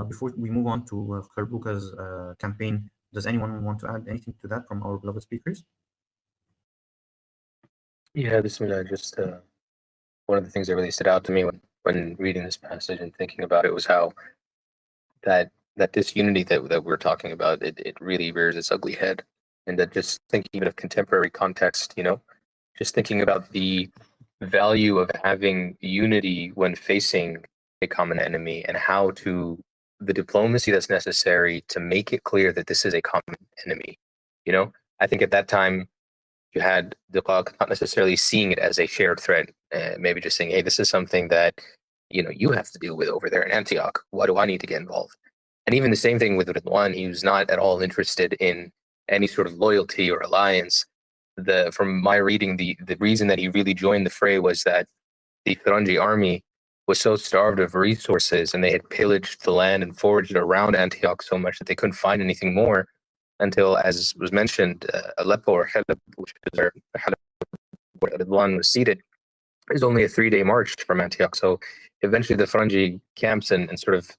A: Before we move on to Kharbuka's campaign, does anyone want to add anything to that from our beloved speakers?
B: Yeah, Bismillah, just one of the things that really stood out to me when reading this passage and thinking about it was how that disunity that we're talking about, it really rears its ugly head. And that just thinking even of contemporary context, just thinking about the value of having unity when facing a common enemy and how to the diplomacy that's necessary to make it clear that this is a common enemy. I think at that time you had Luqaq not necessarily seeing it as a shared threat, maybe just saying, hey, this is something that you have to deal with over there in Antioch. Why do I need to get involved? And even the same thing with Ridwan, he was not at all interested in any sort of loyalty or alliance. From my reading, the reason that he really joined the fray was that the Farangi army was so starved of resources and they had pillaged the land and foraged around Antioch so much that they couldn't find anything more until, as was mentioned, Aleppo or Halab, which is where Ridwan was seated, is only a 3-day march from Antioch. So eventually the Farangi camps and sort of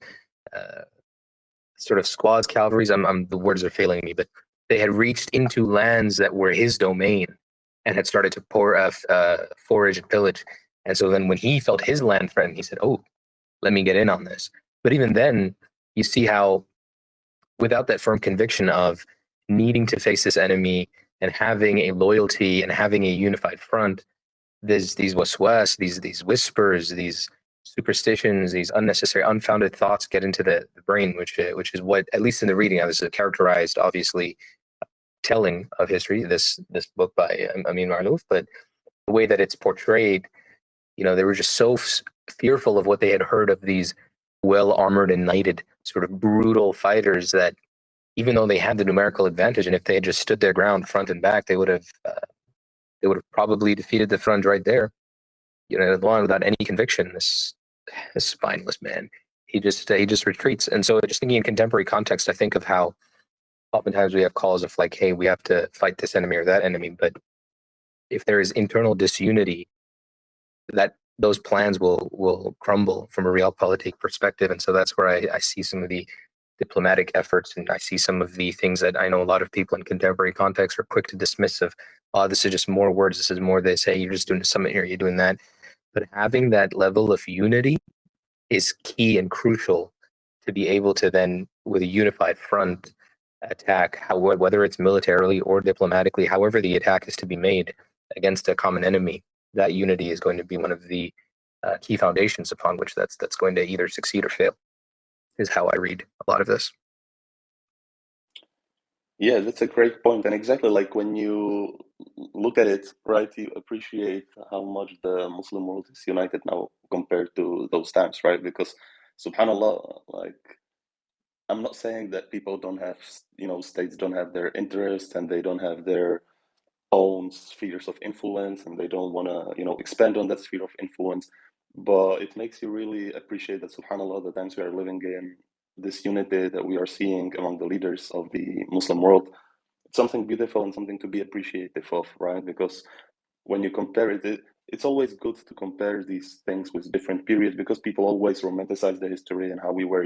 B: squads, cavalries, the words are failing me, but they had reached into lands that were his domain and had started to forage and pillage. And so then when he felt his land threatened, he said, oh, let me get in on this. But even then, you see how without that firm conviction of needing to face this enemy and having a loyalty and having a unified front, there's these waswas, these whispers, these superstitions, these unnecessary, unfounded thoughts get into the brain, which is what, at least in the reading, this is a characterized, obviously, telling of history, this book by Amin Marlouf, but the way that it's portrayed, they were just so fearful of what they had heard of these well-armored and knighted, sort of brutal fighters that even though they had the numerical advantage, and if they had just stood their ground front and back, they would have probably defeated the front right there. Without any conviction, this spineless man, he just retreats. And so, just thinking in contemporary context, I think of how oftentimes we have calls of like, hey, we have to fight this enemy or that enemy, but if there is internal disunity, that those plans will crumble from a realpolitik perspective. And so that's where I see some of the diplomatic efforts, and I see some of the things that I know a lot of people in contemporary context are quick to dismiss of, oh, this is just more words, this is more this, hey, you're just doing a summit here, you're doing that. But having that level of unity is key and crucial to be able to then, with a unified front, attack, whether it's militarily or diplomatically, however the attack is to be made against a common enemy. That unity is going to be one of the key foundations upon which that's going to either succeed or fail, is how I read a lot of this.
C: Yeah, that's a great point. And exactly like when you look at it, right, you appreciate how much the Muslim world is united now compared to those times, right? Because subhanAllah, like, I'm not saying that people don't have, states don't have their interests and they don't have their own spheres of influence and they don't want to, expand on that sphere of influence. But it makes you really appreciate that, subhanAllah, the times we are living in, this unity that we are seeing among the leaders of the Muslim world, it's something beautiful and something to be appreciative of, right? Because when you compare it, it's always good to compare these things with different periods because people always romanticize the history and how we were,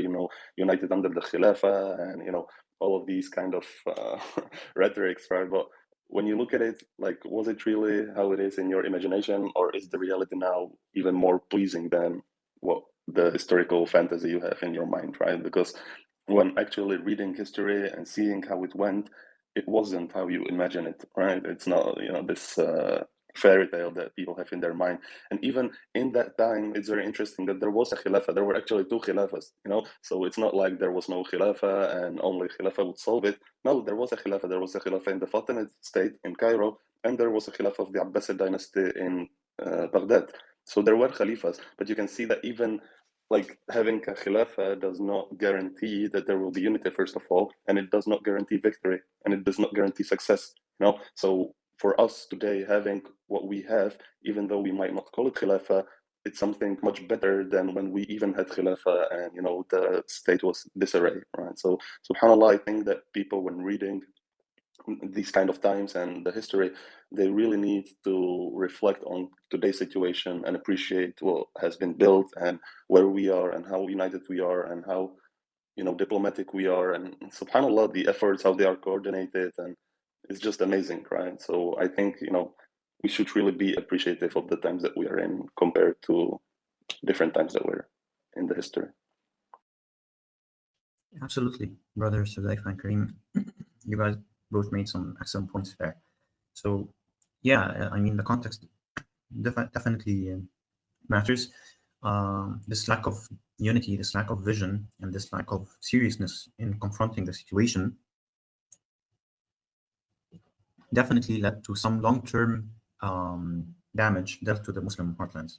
C: united under the Khilafah and, all of these kind of rhetorics, right? But when you look at it, like, was it really how it is in your imagination, or is the reality now even more pleasing than what the historical fantasy you have in your mind, right? Because when actually reading history and seeing how it went, it wasn't how you imagine it, right? It's not, this fairy tale that people have in their mind. And even in that time, it's very interesting that there was a khilafah. There were actually two khilafahs, so it's not like there was no khilafah and only khilafah would solve it. No, there was a khilafah. There was a khilafah in the Fatimid state in Cairo, and there was a khilafah of the Abbasid dynasty in Baghdad. So there were khalifas, but you can see that even like having a khilafah does not guarantee that there will be unity, first of all, and it does not guarantee victory, and it does not guarantee success. So for us today, having what we have, even though we might not call it Khilafah, it's something much better than when we even had Khilafah and, you know, the state was disarray, right? So, subhanAllah, I think that people, when reading these kind of times and the history, they really need to reflect on today's situation and appreciate what has been built and where we are and how united we are and how, you know, diplomatic we are, and subhanallah, the efforts, how they are coordinated, and it's just amazing, right? So I think, you know, we should really be appreciative of the times that we are in compared to different times that we're in the history.
A: Absolutely, brother Sadaif and Kareem, you guys both made some excellent points there. So yeah, I mean, the context definitely matters. This lack of unity, this lack of vision, and this lack of seriousness in confronting the situation definitely led to some long-term damage dealt to the Muslim heartlands.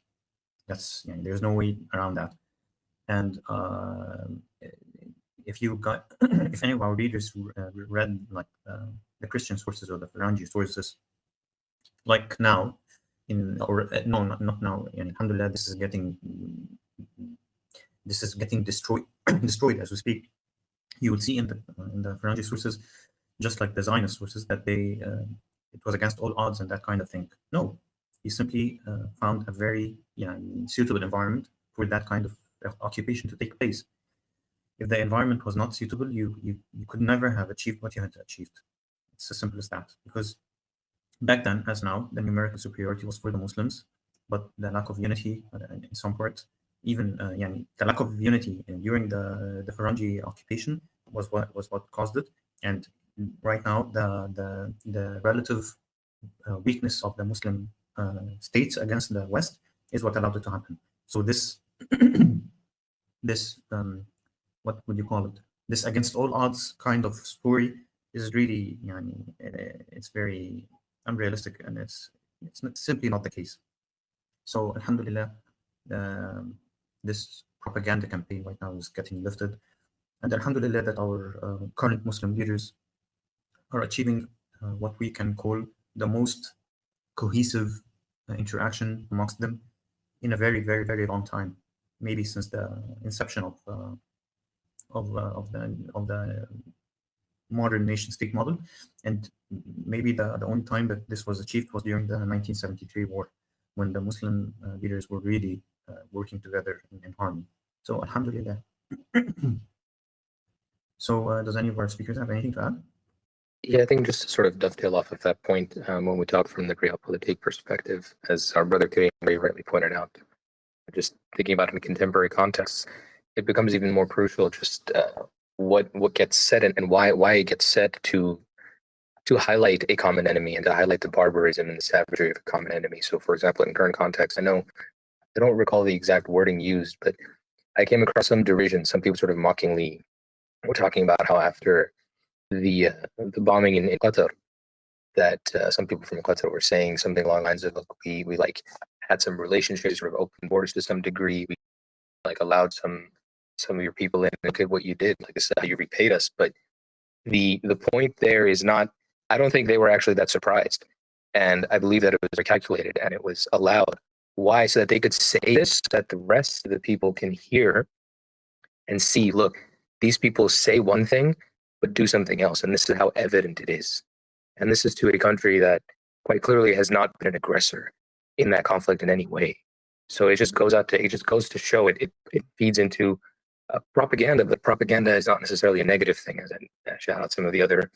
A: That's, you know, there's no way around that. And if you got, if any of our readers read like the Christian sources or the Farangi sources, like now, or no, not now. And alhamdulillah, this is getting destroyed destroyed as we speak. You will see in the Farangi sources, just like the Zionist sources, that they it was against all odds and that kind of thing. No, he simply found a very suitable environment for that kind of occupation to take place. If the environment was not suitable, you could never have achieved what you had achieved. It's as simple as that. Because back then, as now, the numerical superiority was for the Muslims, but the lack of unity in some parts, even the lack of unity during the Farangi occupation was what caused it. And right now, the relative weakness of the Muslim states against the West is what allowed it to happen. So this this what would you call it? This against all odds kind of story is really, it's very unrealistic, and it's simply not the case. So alhamdulillah, this propaganda campaign right now is getting lifted, and alhamdulillah that our current Muslim leaders are achieving what we can call the most cohesive interaction amongst them in a very, very, very long time, maybe since the inception of the modern nation state model. And maybe the only time that this was achieved was during the 1973 war, when the Muslim leaders were really working together in harmony. So alhamdulillah. So does any of our speakers have anything to add?
B: Yeah, I think just to sort of dovetail off of that point, when we talk from the realpolitik perspective, as our brother Kareem very rightly pointed out, just thinking about it in a contemporary context, it becomes even more crucial just what gets said and why it gets said to highlight a common enemy and to highlight the barbarism and the savagery of a common enemy. So, for example, in current context, I don't recall the exact wording used, but I came across some derision. Some people sort of mockingly were talking about how after the bombing in Qatar, that some people from Qatar were saying something along the lines of, look, we like had some relationships, sort of open borders to some degree. We like allowed some of your people in. Look at what you did. Like, this is how you repaid us. But the point there is not, I don't think they were actually that surprised. And I believe that it was calculated and it was allowed. Why? So that they could say this, so that the rest of the people can hear and see, look, these people say one thing, but do something else. And this is how evident it is. And this is to a country that quite clearly has not been an aggressor in that conflict in any way. So it just goes to show it feeds into propaganda, but propaganda is not necessarily a negative thing, as I shout out some of the other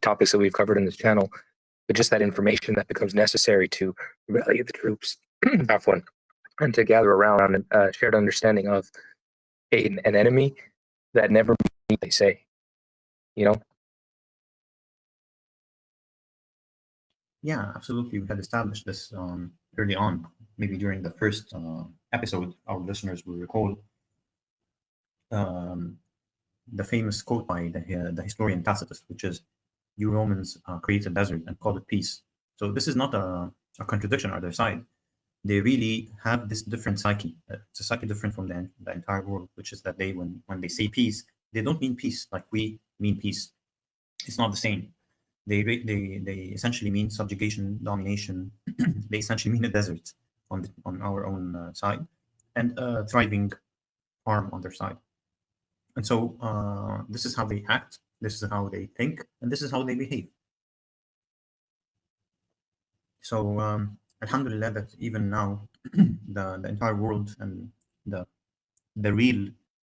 B: topics that we've covered in this channel, but just that information that becomes necessary to rally the troops, and to gather around a shared understanding of an enemy that never means what they say,
A: Yeah, absolutely. We had established this early on, maybe during the first episode. Our listeners will recall the famous quote by the historian Tacitus, which is, "You Romans create a desert and call it peace." So this is not a contradiction on their side. They really have this different psyche. It's a psyche different from the entire world, which is that they, when they say peace, they don't mean peace like we mean peace. It's not the same. They essentially mean subjugation, domination. They essentially mean a desert on our own side, and a thriving farm on their side. And so this is how they act, this is how they think, and this is how they behave. So alhamdulillah that even now the entire world and the real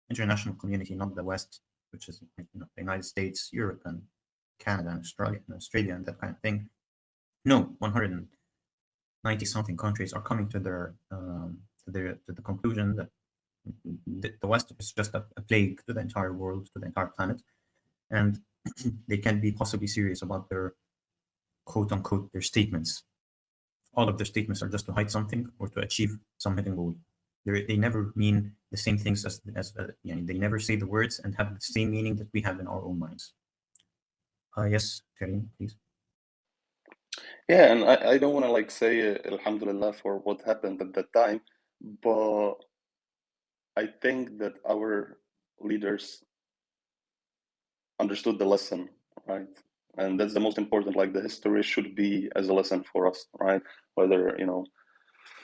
A: international community, not the West, which is the United States, Europe, and Canada, and Australia, and that kind of thing. No, 190 something countries are coming to the conclusion that the West is just a plague to the entire world, to the entire planet, and they can't be possibly serious about their quote unquote their statements. All of their statements are just to hide something or to achieve some hidden goal. They never mean the same things as they never say the words and have the same meaning that we have in our own minds. Yes, Karim, please.
C: Yeah, and I don't want to like say alhamdulillah for what happened at that time, but I think that our leaders understood the lesson, right? And that's the most important. Like the history should be as a lesson for us, right? Whether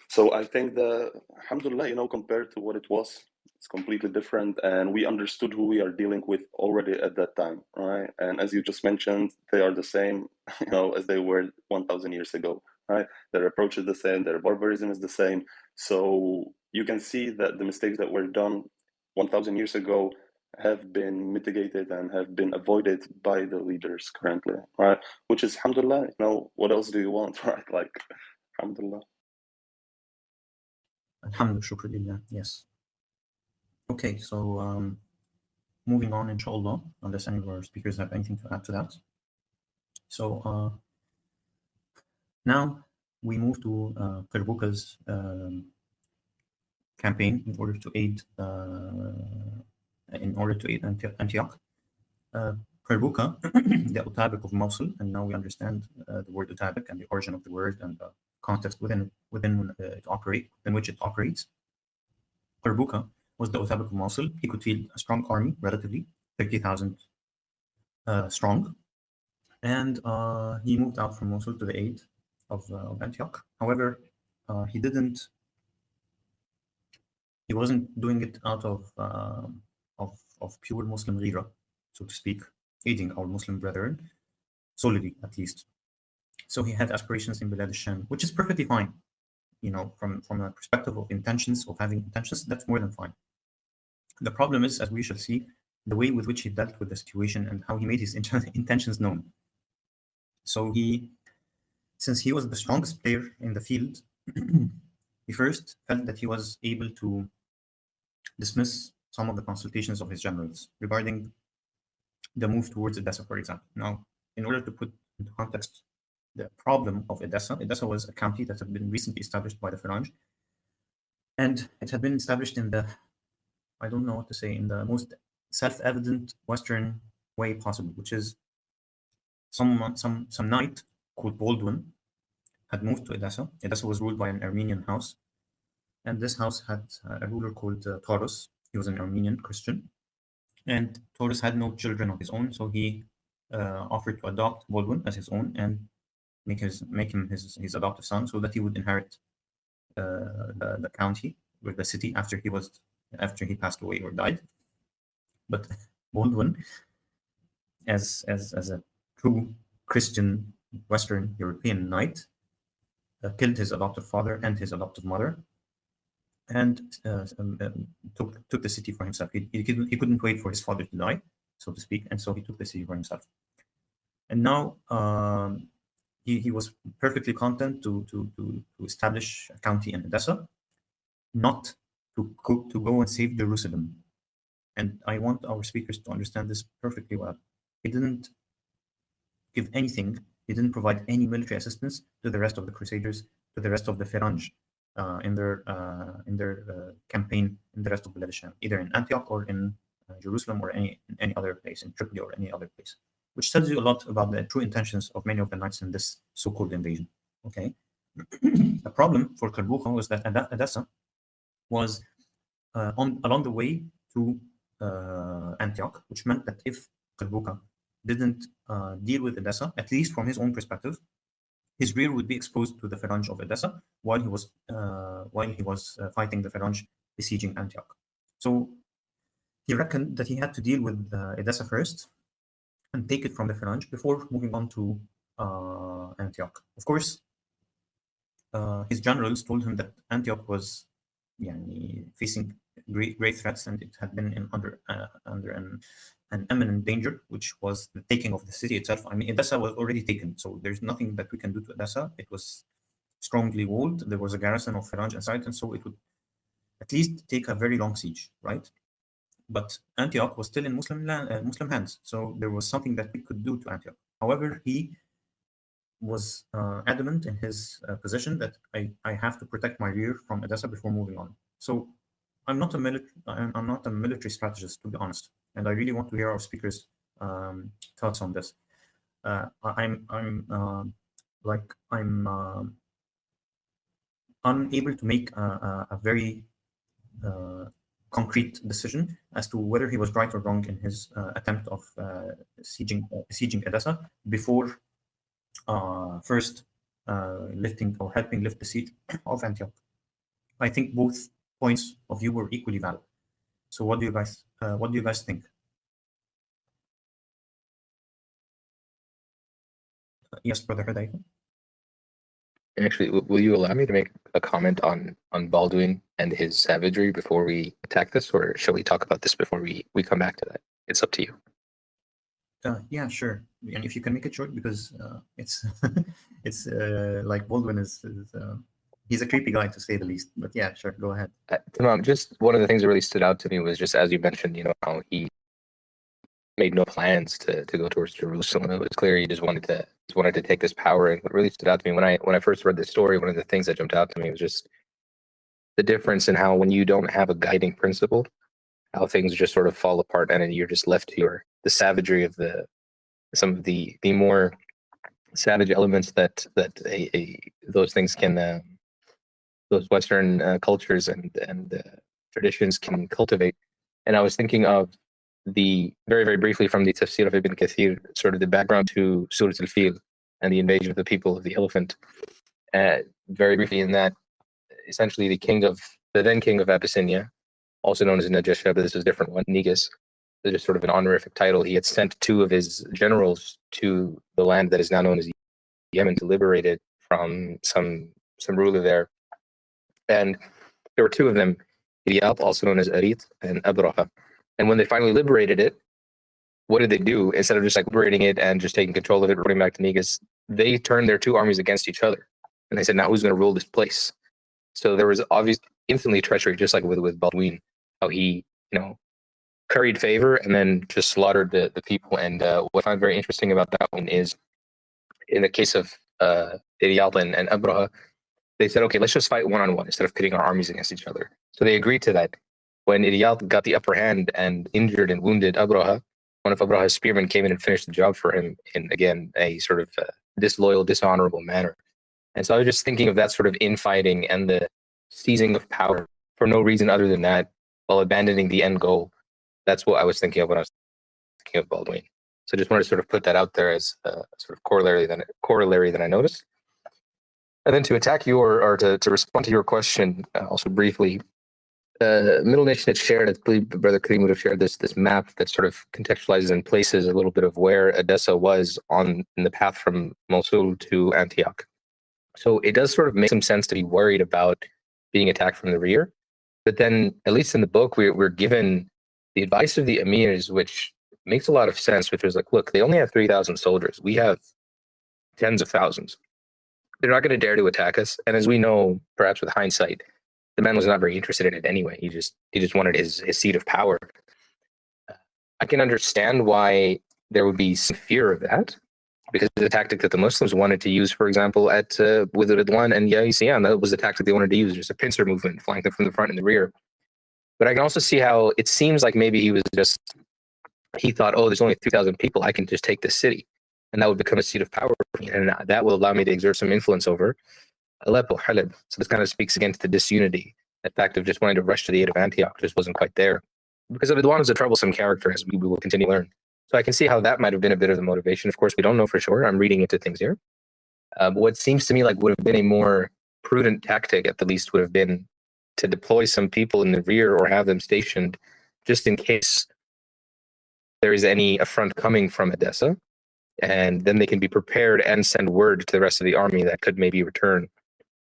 C: so I think that alhamdulillah, compared to what it was, it's completely different, and we understood who we are dealing with already at that time, right? And as you just mentioned, they are the same, as they were 1,000 years ago, right? Their approach is the same, their barbarism is the same. So you can see that the mistakes that were done 1,000 years ago have been mitigated and have been avoided by the leaders currently, right? Which is alhamdulillah. What else do you want, right? Like alhamdulillah.
A: Alhamdulillah, shukr. Yes. Okay, so moving on, inshallah, unless any of our speakers have anything to add to that. So now we move to Kerbuka's campaign in order to aid Antioch. Kerbuka, the Utabik of Mosul, and now we understand the word Utabik and the origin of the word and the context within which it operates. Kerbuka was the Utabik of Mosul. He could field a strong army, relatively 30,000 strong, and he moved out from Mosul to the aid of Antioch. However, he wasn't doing it out of pure Muslim ghira, so to speak, aiding our Muslim brethren, solely at least. So he had aspirations in Bilad al-Sham, which is perfectly fine. From a perspective of intentions, of having intentions, that's more than fine. The problem is, as we shall see, the way with which he dealt with the situation and how he made his intentions known. So since he was the strongest player in the field, he first felt that he was able to dismiss some of the consultations of his generals regarding the move towards Edessa, for example. Now, in order to put into context the problem of Edessa was a county that had been recently established by the Faranj, and it had been established in the, I don't know what to say, in the most self-evident Western way possible, which is some knight called Baldwin had moved to Edessa. Edessa was ruled by an Armenian house, and this house had a ruler called Taurus. He was an Armenian Christian, and Taurus had no children of his own, so he offered to adopt Baldwin as his own and make him his adoptive son, so that he would inherit the county or the city after he passed away or died. But Baldwin, as a true Christian Western European knight, killed his adoptive father and his adoptive mother, and took the city for himself. He couldn't wait for his father to die, so to speak, and so he took the city for himself. And now he was perfectly content to establish a county in Edessa, not to go and save Jerusalem. And I want our speakers to understand this perfectly well. He didn't give anything. He didn't provide any military assistance to the rest of the Crusaders, to the rest of the Faranj in their campaign in the rest of Bilad al-Sham, either in Antioch or in Jerusalem or any other place, in Tripoli or any other place, which tells you a lot about the true intentions of many of the knights in this so-called invasion. Okay, the problem for Kerbuka was that Edessa was along the way to Antioch, which meant that if Kerbuka didn't deal with Edessa, at least from his own perspective, his rear would be exposed to the phalange of Edessa while he was fighting the phalange besieging Antioch. So he reckoned that he had to deal with Edessa first and take it from the phalange before moving on to Antioch. Of course, his generals told him that Antioch was facing great threats, and it had been under an imminent danger, which was the taking of the city itself. I mean, Edessa was already taken, so there's nothing that we can do to Edessa. It was strongly walled. There was a garrison of phalange inside, and so it would at least take a very long siege, right? But Antioch was still in Muslim hands, so there was something that we could do to Antioch. However, he was adamant in his position that I have to protect my rear from Edessa before moving on. So I'm not a military strategist, to be honest, and I really want to hear our speakers' thoughts on this. I'm unable to make a very concrete decision as to whether he was right or wrong in his attempt of sieging Edessa before first lifting or helping lift the siege of Antioch. I think both points of view were equally valid. So what do you guys think? Yes, Brother Hudayfa.
B: Actually, will you allow me to make a comment on Balduin and his savagery before we attack this, or shall we talk about this before we come back to that? It's up to you.
A: Yeah, sure. And if you can make it short, because it's it's like Baldwin is he's a creepy guy to say the least. But yeah, sure, go ahead.
B: Tamam, just one of the things that really stood out to me was just, as you mentioned, how he made no plans to go towards Jerusalem. It was clear he just wanted to take this power. And what really stood out to me when I first read this story, one of the things that jumped out to me was just the difference in how, when you don't have a guiding principle, how things just sort of fall apart, and then you're just left to the savagery of some of the more savage elements that those things can those Western cultures and traditions can cultivate. And I was thinking of the very, very briefly from the Tafsir of Ibn Kathir, sort of the background to Surah Al-Fil and the invasion of the people of the elephant. Very briefly, in that, essentially the then king of Abyssinia, also known as Najash, but this is a different one, Negus, this is sort of an honorific title. He had sent 2 of his generals to the land that is now known as Yemen to liberate it from some ruler there. And there were 2 of them, Ilyat, also known as Arit, and Abraha. And when they finally liberated it, what did they do? Instead of just liberating it and just taking control of it, running back to Negus, they turned their 2 armies against each other. And they said, now who's going to rule this place? So there was obviously instantly treachery, just like with Balduin, how he, curried favor and then just slaughtered the people. And what I find very interesting about that one is, in the case of Ilyat and Abraha, they said, okay, let's just fight one-on-one instead of pitting our armies against each other. So they agreed to that. When Ilyat got the upper hand and injured and wounded Abraha, one of Abraha's spearmen came in and finished the job for him in, again, a sort of disloyal, dishonorable manner. And so I was just thinking of that sort of infighting and the seizing of power for no reason other than that, while abandoning the end goal. That's what I was thinking of when I was thinking of Balduin. So I just wanted to sort of put that out there as a sort of corollary that I noticed. And then to attack to respond to your question, also briefly, Middle Nation had shared, I believe Brother Kareem would have shared this map that sort of contextualizes and places a little bit of where Edessa was in the path from Mosul to Antioch. So it does sort of make some sense to be worried about being attacked from the rear. But then, at least in the book, we're given the advice of the emirs, which makes a lot of sense, which was look, they only have 3,000 soldiers. We have tens of thousands. They're not going to dare to attack us. And as we know, perhaps with hindsight, the man was not very interested in it anyway. He just wanted his seat of power. I can understand why there would be some fear of that, because the tactic that the Muslims wanted to use, for example, with Ridwan and Yaisian, that was the tactic they wanted to use, just a pincer movement, flank them from the front and the rear. But I can also see how it seems like maybe he thought, oh, there's only 3,000 people, I can just take this city, and that would become a seat of power for me, and that will allow me to exert some influence over Aleppo, Halab. So this kind of speaks against the disunity, the fact of just wanting to rush to the aid of Antioch just wasn't quite there. Because Ridwan was a troublesome character, as we will continue to learn. So I can see how that might have been a bit of the motivation. Of course, we don't know for sure. I'm reading into things here. But what seems to me like would have been a more prudent tactic, at the least, would have been to deploy some people in the rear or have them stationed just in case there is any affront coming from Edessa. And then they can be prepared and send word to the rest of the army that could maybe return,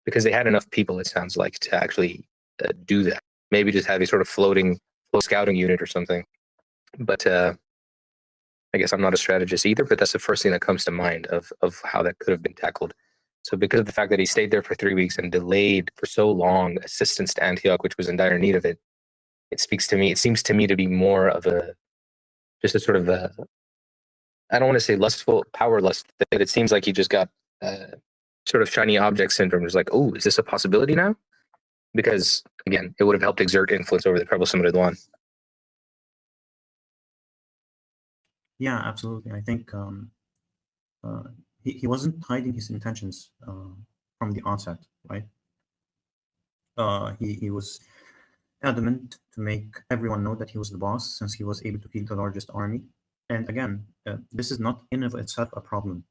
B: because they had enough people, it sounds like, to actually do that. Maybe just have a sort of floating scouting unit or something. But I guess I'm not a strategist either, but that's the first thing that comes to mind of how that could have been tackled. So because of the fact that he stayed there for 3 weeks and delayed for so long assistance to Antioch, which was in dire need of it, it seems to me to be more of just a sort of I don't want to say lustful, power lust, but it seems like he just got sort of shiny object syndrome. It's like, oh, is this a possibility now? Because again, it would have helped exert influence over the troublesome Ridwan.
A: Yeah, absolutely. I think he wasn't hiding his intentions from the onset, right? He was adamant to make everyone know that he was the boss, since he was able to field the largest army. And again, this is not in of itself a problem.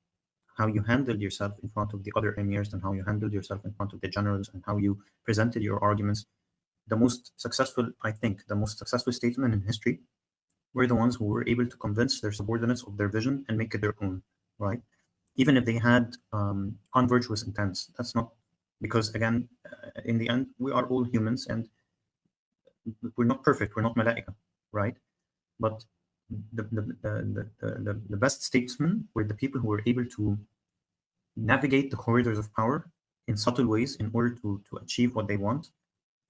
A: How you handled yourself in front of the other emirs, and how you handled yourself in front of the generals, and how you presented your arguments. The most successful statesmen in history were the ones who were able to convince their subordinates of their vision and make it their own, right? Even if they had unvirtuous intents. That's not, because again, in the end, we are all humans, and we're not perfect. We're not malaika, right? But the best statesmen were the people who were able to navigate the corridors of power in subtle ways in order to achieve what they want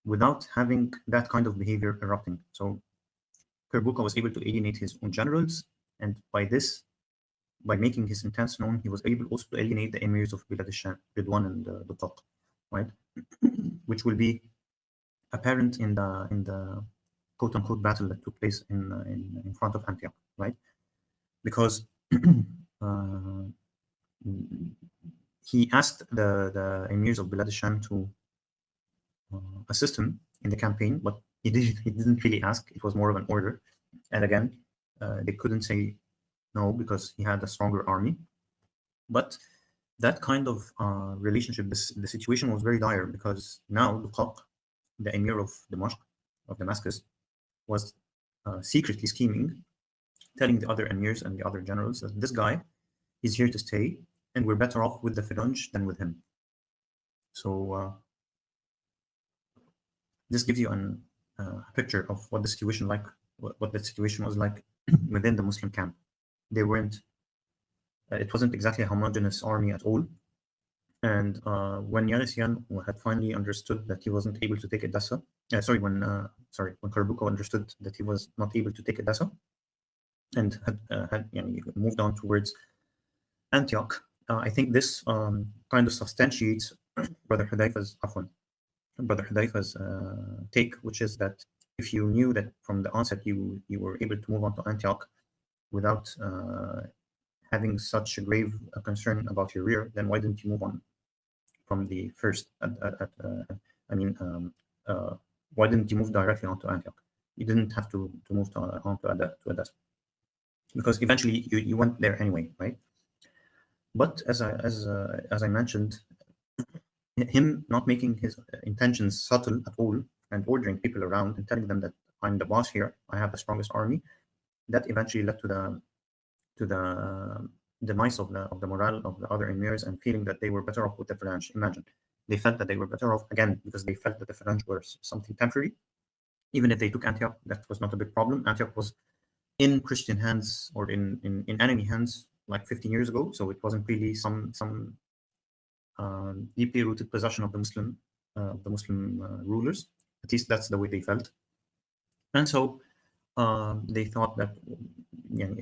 A: without having that kind of behavior erupting. So Kerbuka was able to alienate his own generals, and by making his intents known, he was able also to alienate the emirs of Bilad al-Sham, Ridwan and Duqaq, right? Which will be apparent in the quote-unquote battle that took place in front of Antioch, right? Because he asked the emirs of Bilad al-Sham to assist him in the campaign, but he didn't really ask. It was more of an order. And again, they couldn't say no because he had a stronger army. But that kind of relationship, the situation was very dire, because now Duqaq, the emir of Damascus, was secretly scheming, telling the other emirs and the other generals that this guy is here to stay, and we're better off with the Firunj than with him. So this gives you a picture of what the situation was like within the Muslim camp. They weren't. It wasn't exactly a homogeneous army at all. And when Yaghisian had finally understood that he wasn't able to take Edessa, when Kerbuka understood that he was not able to take Edessa, and had moved on towards Antioch, I think this kind of substantiates Brother Hudayfa's take, which is that if you knew that from the onset you were able to move on to Antioch without having such a grave concern about your rear, then why didn't you move on from the first? Why didn't you move directly onto Antioch? You didn't have to move onto Edessa, because eventually you went there anyway, right? But as I mentioned, him not making his intentions subtle at all and ordering people around and telling them that I'm the boss here, I have the strongest army, that eventually led to the demise of the morale of the other emirs, and feeling that they were better off with the French. Imagine, they felt that they were better off, again, because they felt that the French were something temporary. Even if they took Antioch, that was not a big problem. Antioch was in Christian hands, or in enemy hands, like 15 years ago, so it wasn't really some deeply rooted possession of the Muslim rulers. At least that's the way they felt. And so they thought that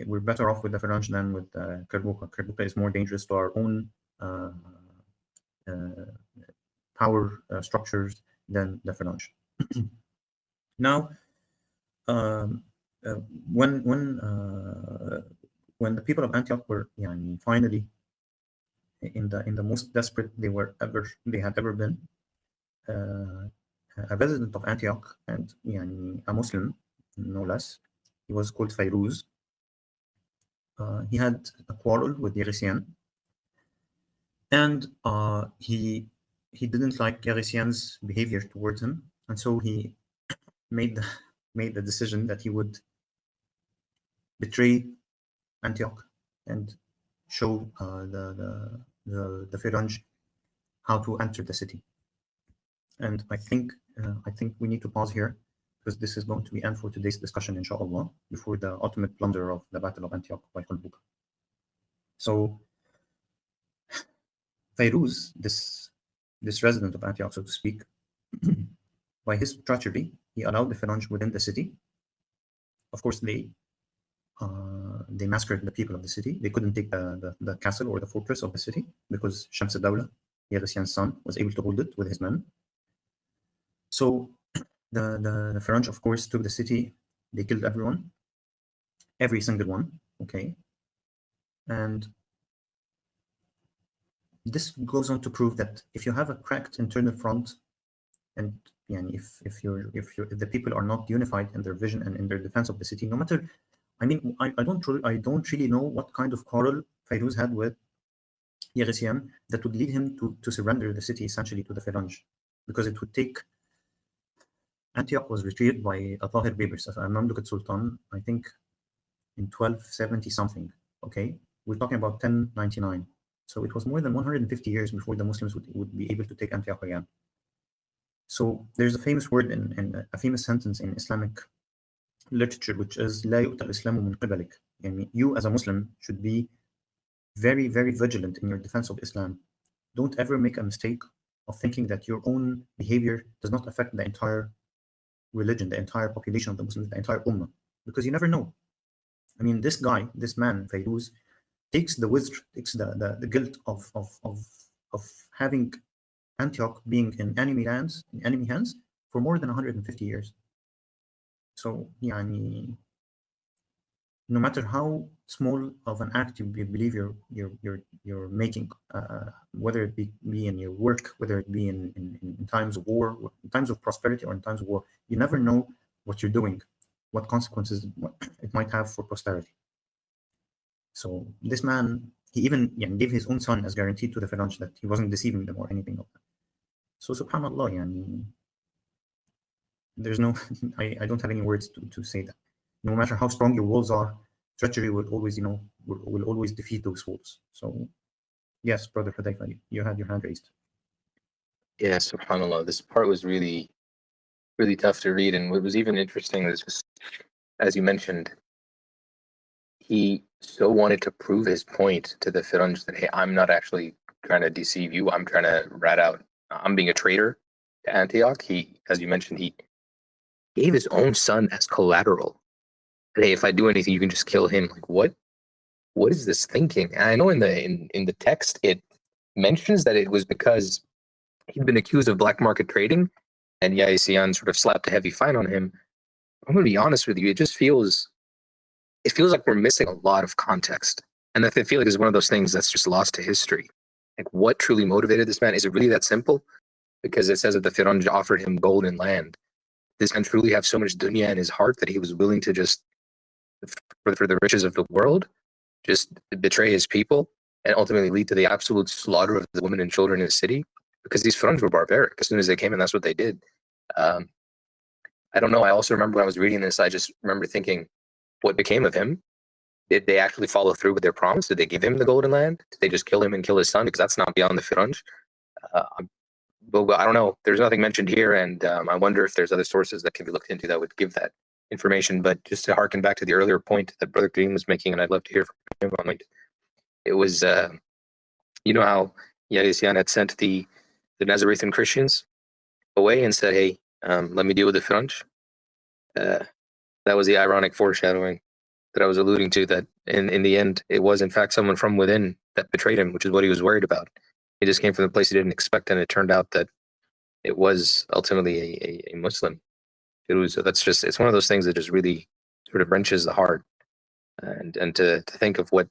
A: we're better off with the French than with Kerbuka. Kerbuka is more dangerous to our own power structures than the French. Now, when the people of Antioch were finally in the most desperate they had ever been, a resident of Antioch, and a Muslim, no less, he was called Fairuz. he had a quarrel with Yarisian, and he didn't like Yarisian's behavior towards him, and so he made the decision that he would betray Antioch and show the Firanj how to enter the city. And I think we need to pause here, because this is going to be end for today's discussion, inshallah, before the ultimate plunder of the Battle of Antioch by Qalbuka. So Fairuz, this resident of Antioch, so to speak, by his treachery, he allowed the Firanj within the city. Of course, they massacred the people of the city. They couldn't take the castle or the fortress of the city because Shams al-Dawla, Yarisian's son, was able to hold it with his men. So the Firanj, of course, took the city. They killed everyone, every single one. Okay, and this goes on to prove that if you have a cracked internal front, and if the people are not unified in their vision and in their defense of the city, no matter, I mean, I don't really know what kind of quarrel Fairuz had with Yarisian that would lead him to surrender the city essentially to the Firanj, because it would take. Antioch was retrieved by Tahir Babers, a Mamluk Sultan, I think in 1270 something. Okay, we're talking about 1099. So it was more than 150 years before the Muslims would be able to take Antioch again. So there's a famous word and a famous sentence in Islamic literature, which is لا يؤتى الإسلام من قبلك. And you as a Muslim should be very, very vigilant in your defense of Islam. Don't ever make a mistake of thinking that your own behavior does not affect the entire religion, the entire population of the Muslims, the entire ummah, because you never know. I mean, this guy, this man, Fairuz, takes the wizard, takes the guilt of having Antioch being in enemy hands for more than 150 years. So, no matter how small of an act you believe you're making, whether it be in your work, whether it be in times of war, in times of prosperity, or in times of war, you never know what you're doing, what consequences it might have for posterity. So this man, he even gave his own son as guarantee to the Firanj that he wasn't deceiving them or anything like that. So subhanallah, there's no, I don't have any words to say that. No matter how strong your walls are, treachery will always, will always defeat those walls. So yes, brother Hudayfa, you had your hand raised.
B: Yeah, subhanallah. This part was really, really tough to read. And what was even interesting is just, as you mentioned, he so wanted to prove his point to the Firanj that, hey, I'm not actually trying to deceive you. I'm trying to rat out, I'm being a traitor to Antioch. He, as you mentioned, he gave his own son as collateral. Hey, if I do anything, you can just kill him. Like, what is this thinking? And I know in the text it mentions that it was because he'd been accused of black market trading, and Yaisian sort of slapped a heavy fine on him. I'm gonna be honest with you, it feels like we're missing a lot of context. And I feel like it's one of those things that's just lost to history. Like, what truly motivated this man? Is it really that simple? Because it says that the Firanj offered him gold and land. This man truly have so much dunya in his heart that he was willing to just, for the riches of the world, just betray his people and ultimately lead to the absolute slaughter of the women and children in the city? Because these Firanj were barbaric. As soon as they came in, that's what they did. I don't know. I also remember when I was reading this, I just remember thinking, what became of him? Did they actually follow through with their promise? Did they give him the golden land? Did they just kill him and kill his son? Because that's not beyond the Firanj. But I don't know. There's nothing mentioned here, and I wonder if there's other sources that can be looked into that would give that information. But just to harken back to the earlier point that Brother Kareem was making, and I'd love to hear from him on it, it was, you know how Yaisian had sent the Nazarethan Christians away and said, hey, let me deal with the Firanj. That was the ironic foreshadowing that I was alluding to, that in the end, it was in fact someone from within that betrayed him, which is what he was worried about. He just came from the place he didn't expect, and it turned out that it was ultimately a Muslim. It's one of those things that just really sort of wrenches the heart. And to think of what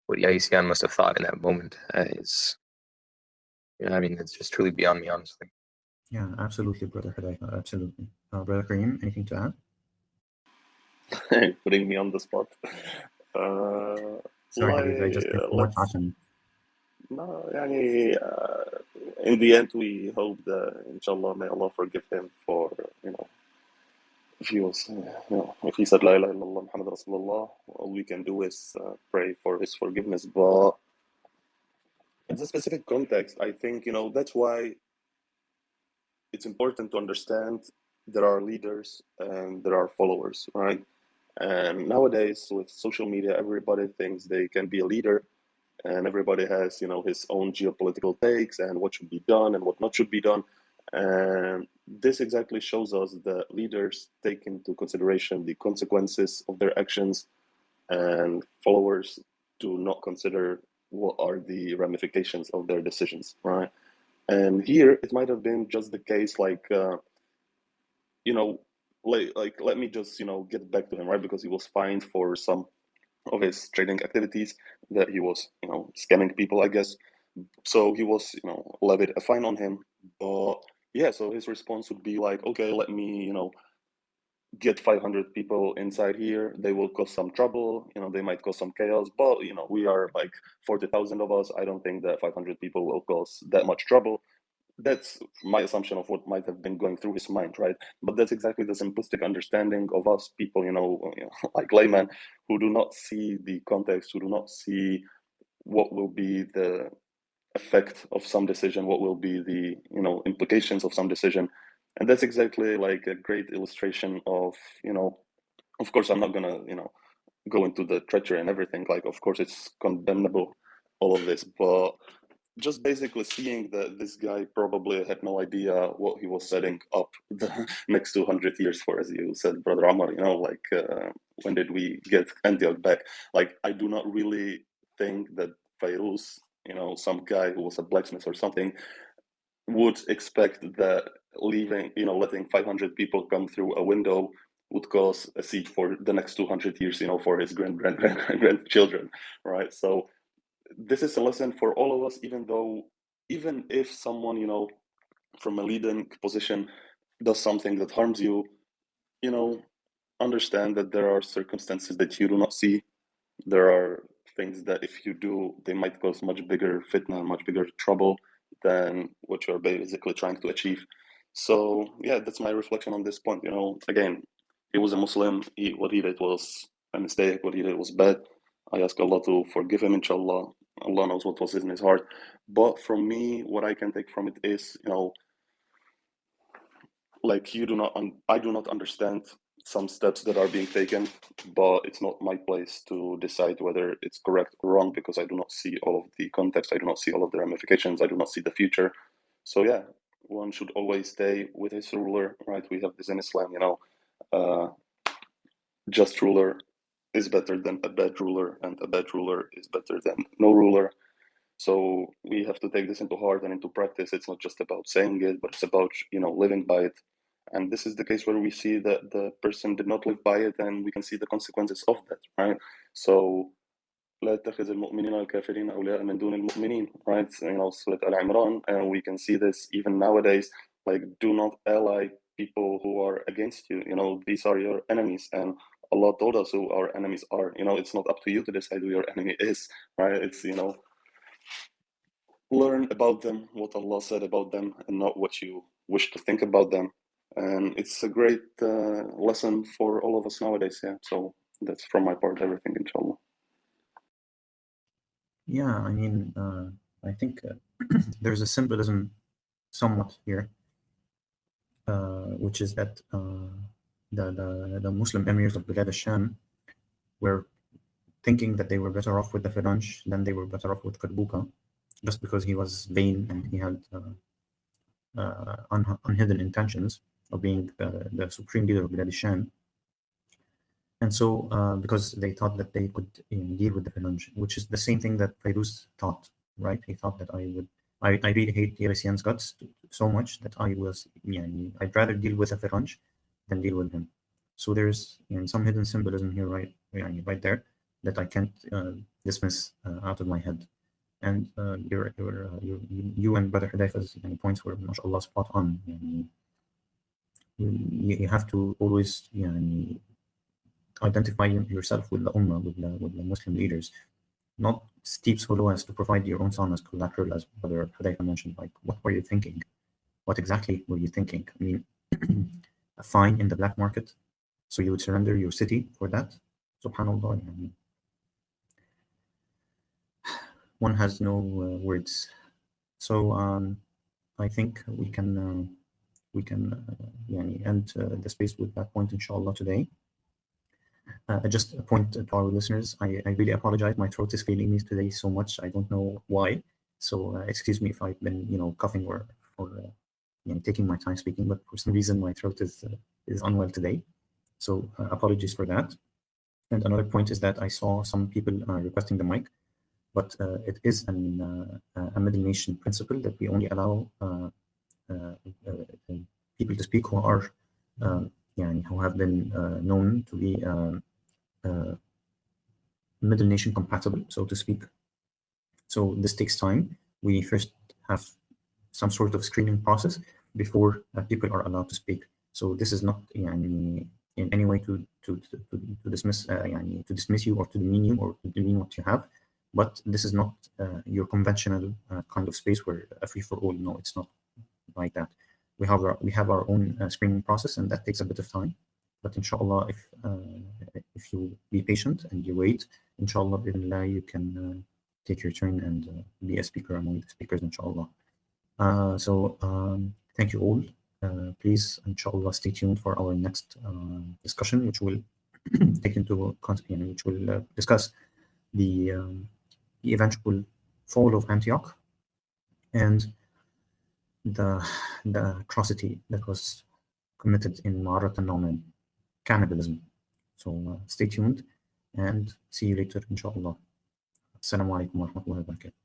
B: Yaisian must have thought in that moment is, I mean, it's just truly beyond me, honestly.
A: Yeah, absolutely, Brother Hudayfa, absolutely. Brother Kareem, anything to add?
C: Putting me on the spot.
A: Sorry Habib, I just did too much
C: let's
A: عشان
C: no, يعني, in the end, we hope that, inshallah, may Allah forgive him for, if he was, if he said La ilaha illallah Muhammad Rasulullah, all we can do is pray for his forgiveness. But in the specific context, I think, that's why it's important to understand there are leaders and there are followers, right? And nowadays, with social media, everybody thinks they can be a leader, and everybody has, his own geopolitical takes and what should be done and what not should be done. And this exactly shows us that leaders take into consideration the consequences of their actions, and followers do not consider what are the ramifications of their decisions, right? And here it might have been just the case, like, let me just, get back to him, right? Because he was fined for some of his trading activities, that he was, scamming people, I guess. So he was, levied a fine on him. But yeah, so his response would be like, okay, let me, get 500 people inside here. They will cause some trouble, they might cause some chaos, but, we are like 40,000 of us. I don't think that 500 people will cause that much trouble. That's my assumption of what might have been going through his mind, right? But that's exactly the simplistic understanding of us people, like laymen, who do not see the context, who do not see what will be the effect of some decision, what will be the implications of some decision. And that's exactly like a great illustration of, of course I'm not gonna go into the treachery and everything, like of course it's condemnable, all of this, but just basically seeing that this guy probably had no idea what he was setting up the next 200 years for, as you said, Brother Omar, like when did we get Antioch back? Like, I do not really think that Fairuz, some guy who was a blacksmith or something, would expect that letting 500 people come through a window would cause a siege for the next 200 years, for his grandchildren, right? So this is a lesson for all of us, even if someone, from a leading position does something that harms you, understand that there are circumstances that you do not see. There are things that if you do, they might cause much bigger fitna, much bigger trouble than what you're basically trying to achieve. So yeah, that's my reflection on this point. Again, he was a Muslim. What he did was a mistake. What he did was bad. I ask Allah to forgive him, inshallah. Allah knows what was in his heart. But from me, what I can take from it is, like I do not understand some steps that are being taken, but it's not my place to decide whether it's correct or wrong, because I do not see all of the context. I do not see all of the ramifications. I do not see the future. So yeah, one should always stay with his ruler, right? We have this in Islam, uh, just ruler is better than a bad ruler, and a bad ruler is better than no ruler. So we have to take this into heart and into practice. It's not just about saying it, but it's about, living by it. And this is the case where we see that the person did not live by it, and we can see the consequences of that, right? So لا تتخذ المؤمنين الكافرين أولياء من دون المؤمنين, right? Surah Al-Imran, and we can see this even nowadays. Like, do not ally people who are against you. These are your enemies, and Allah told us who our enemies are. It's not up to you to decide who your enemy is, right? It's, learn about them, what Allah said about them, and not what you wish to think about them. And it's a great lesson for all of us nowadays. Yeah. So that's from my part everything, inshallah.
A: yeah, I mean, I think there's a symbolism somewhat here, which is that the Muslim emirs of Bilad al-Sham were thinking that they were better off with the Faranj than they were better off with Karbuka, just because he was vain and he had unhidden intentions of being the supreme leader of Bilad al-Sham. And so, because they thought that they could deal with the Falange, which is the same thing that Fairuz thought, right? He thought that I really hate Yarisian's guts so much that I'd rather deal with a Falange than deal with him. So there's some hidden symbolism here, right? Right there, that I can't dismiss out of my head. And you and Brother Hudayfa's points were, mashallah, spot on. You have to always identify yourself with the Ummah, with the Muslim leaders, not steep so low as to provide your own son as collateral, as Brother Hudayfa mentioned. Like, what were you thinking? What exactly were you thinking? I mean, a fine in the black market, so you would surrender your city for that? Subhanallah. I mean, one has no words. So I think we can end the space with that point, inshallah, today. Just a point to our listeners, I really apologize. My throat is failing me today so much. I don't know why. So excuse me if I've been, coughing or taking my time speaking, but for some reason my throat is unwell today. So apologies for that. And another point is that I saw some people requesting the mic, but it is a Middle Nation principle that we only allow people to speak who are who have been known to be Middle Nation compatible, so to speak. So this takes time. We first have some sort of screening process before people are allowed to speak. So this is not in any way to dismiss to dismiss you or to demean you or to demean what you have, but this is not your conventional kind of space where a free for all. No, it's not like that. We have our own screening process, and that takes a bit of time. But inshallah, if you be patient and you wait, inshallah, you can take your turn and be a speaker among the speakers, inshallah. Thank you all. Please, inshallah, stay tuned for our next discussion, which will take into consideration, which will discuss the eventual fall of Antioch and the atrocity that was committed in Ma'arat al-Nu'man, cannibalism. So stay tuned and see you later, inshallah. Assalamu alaikum wa rahmatullahi wa barakatuh.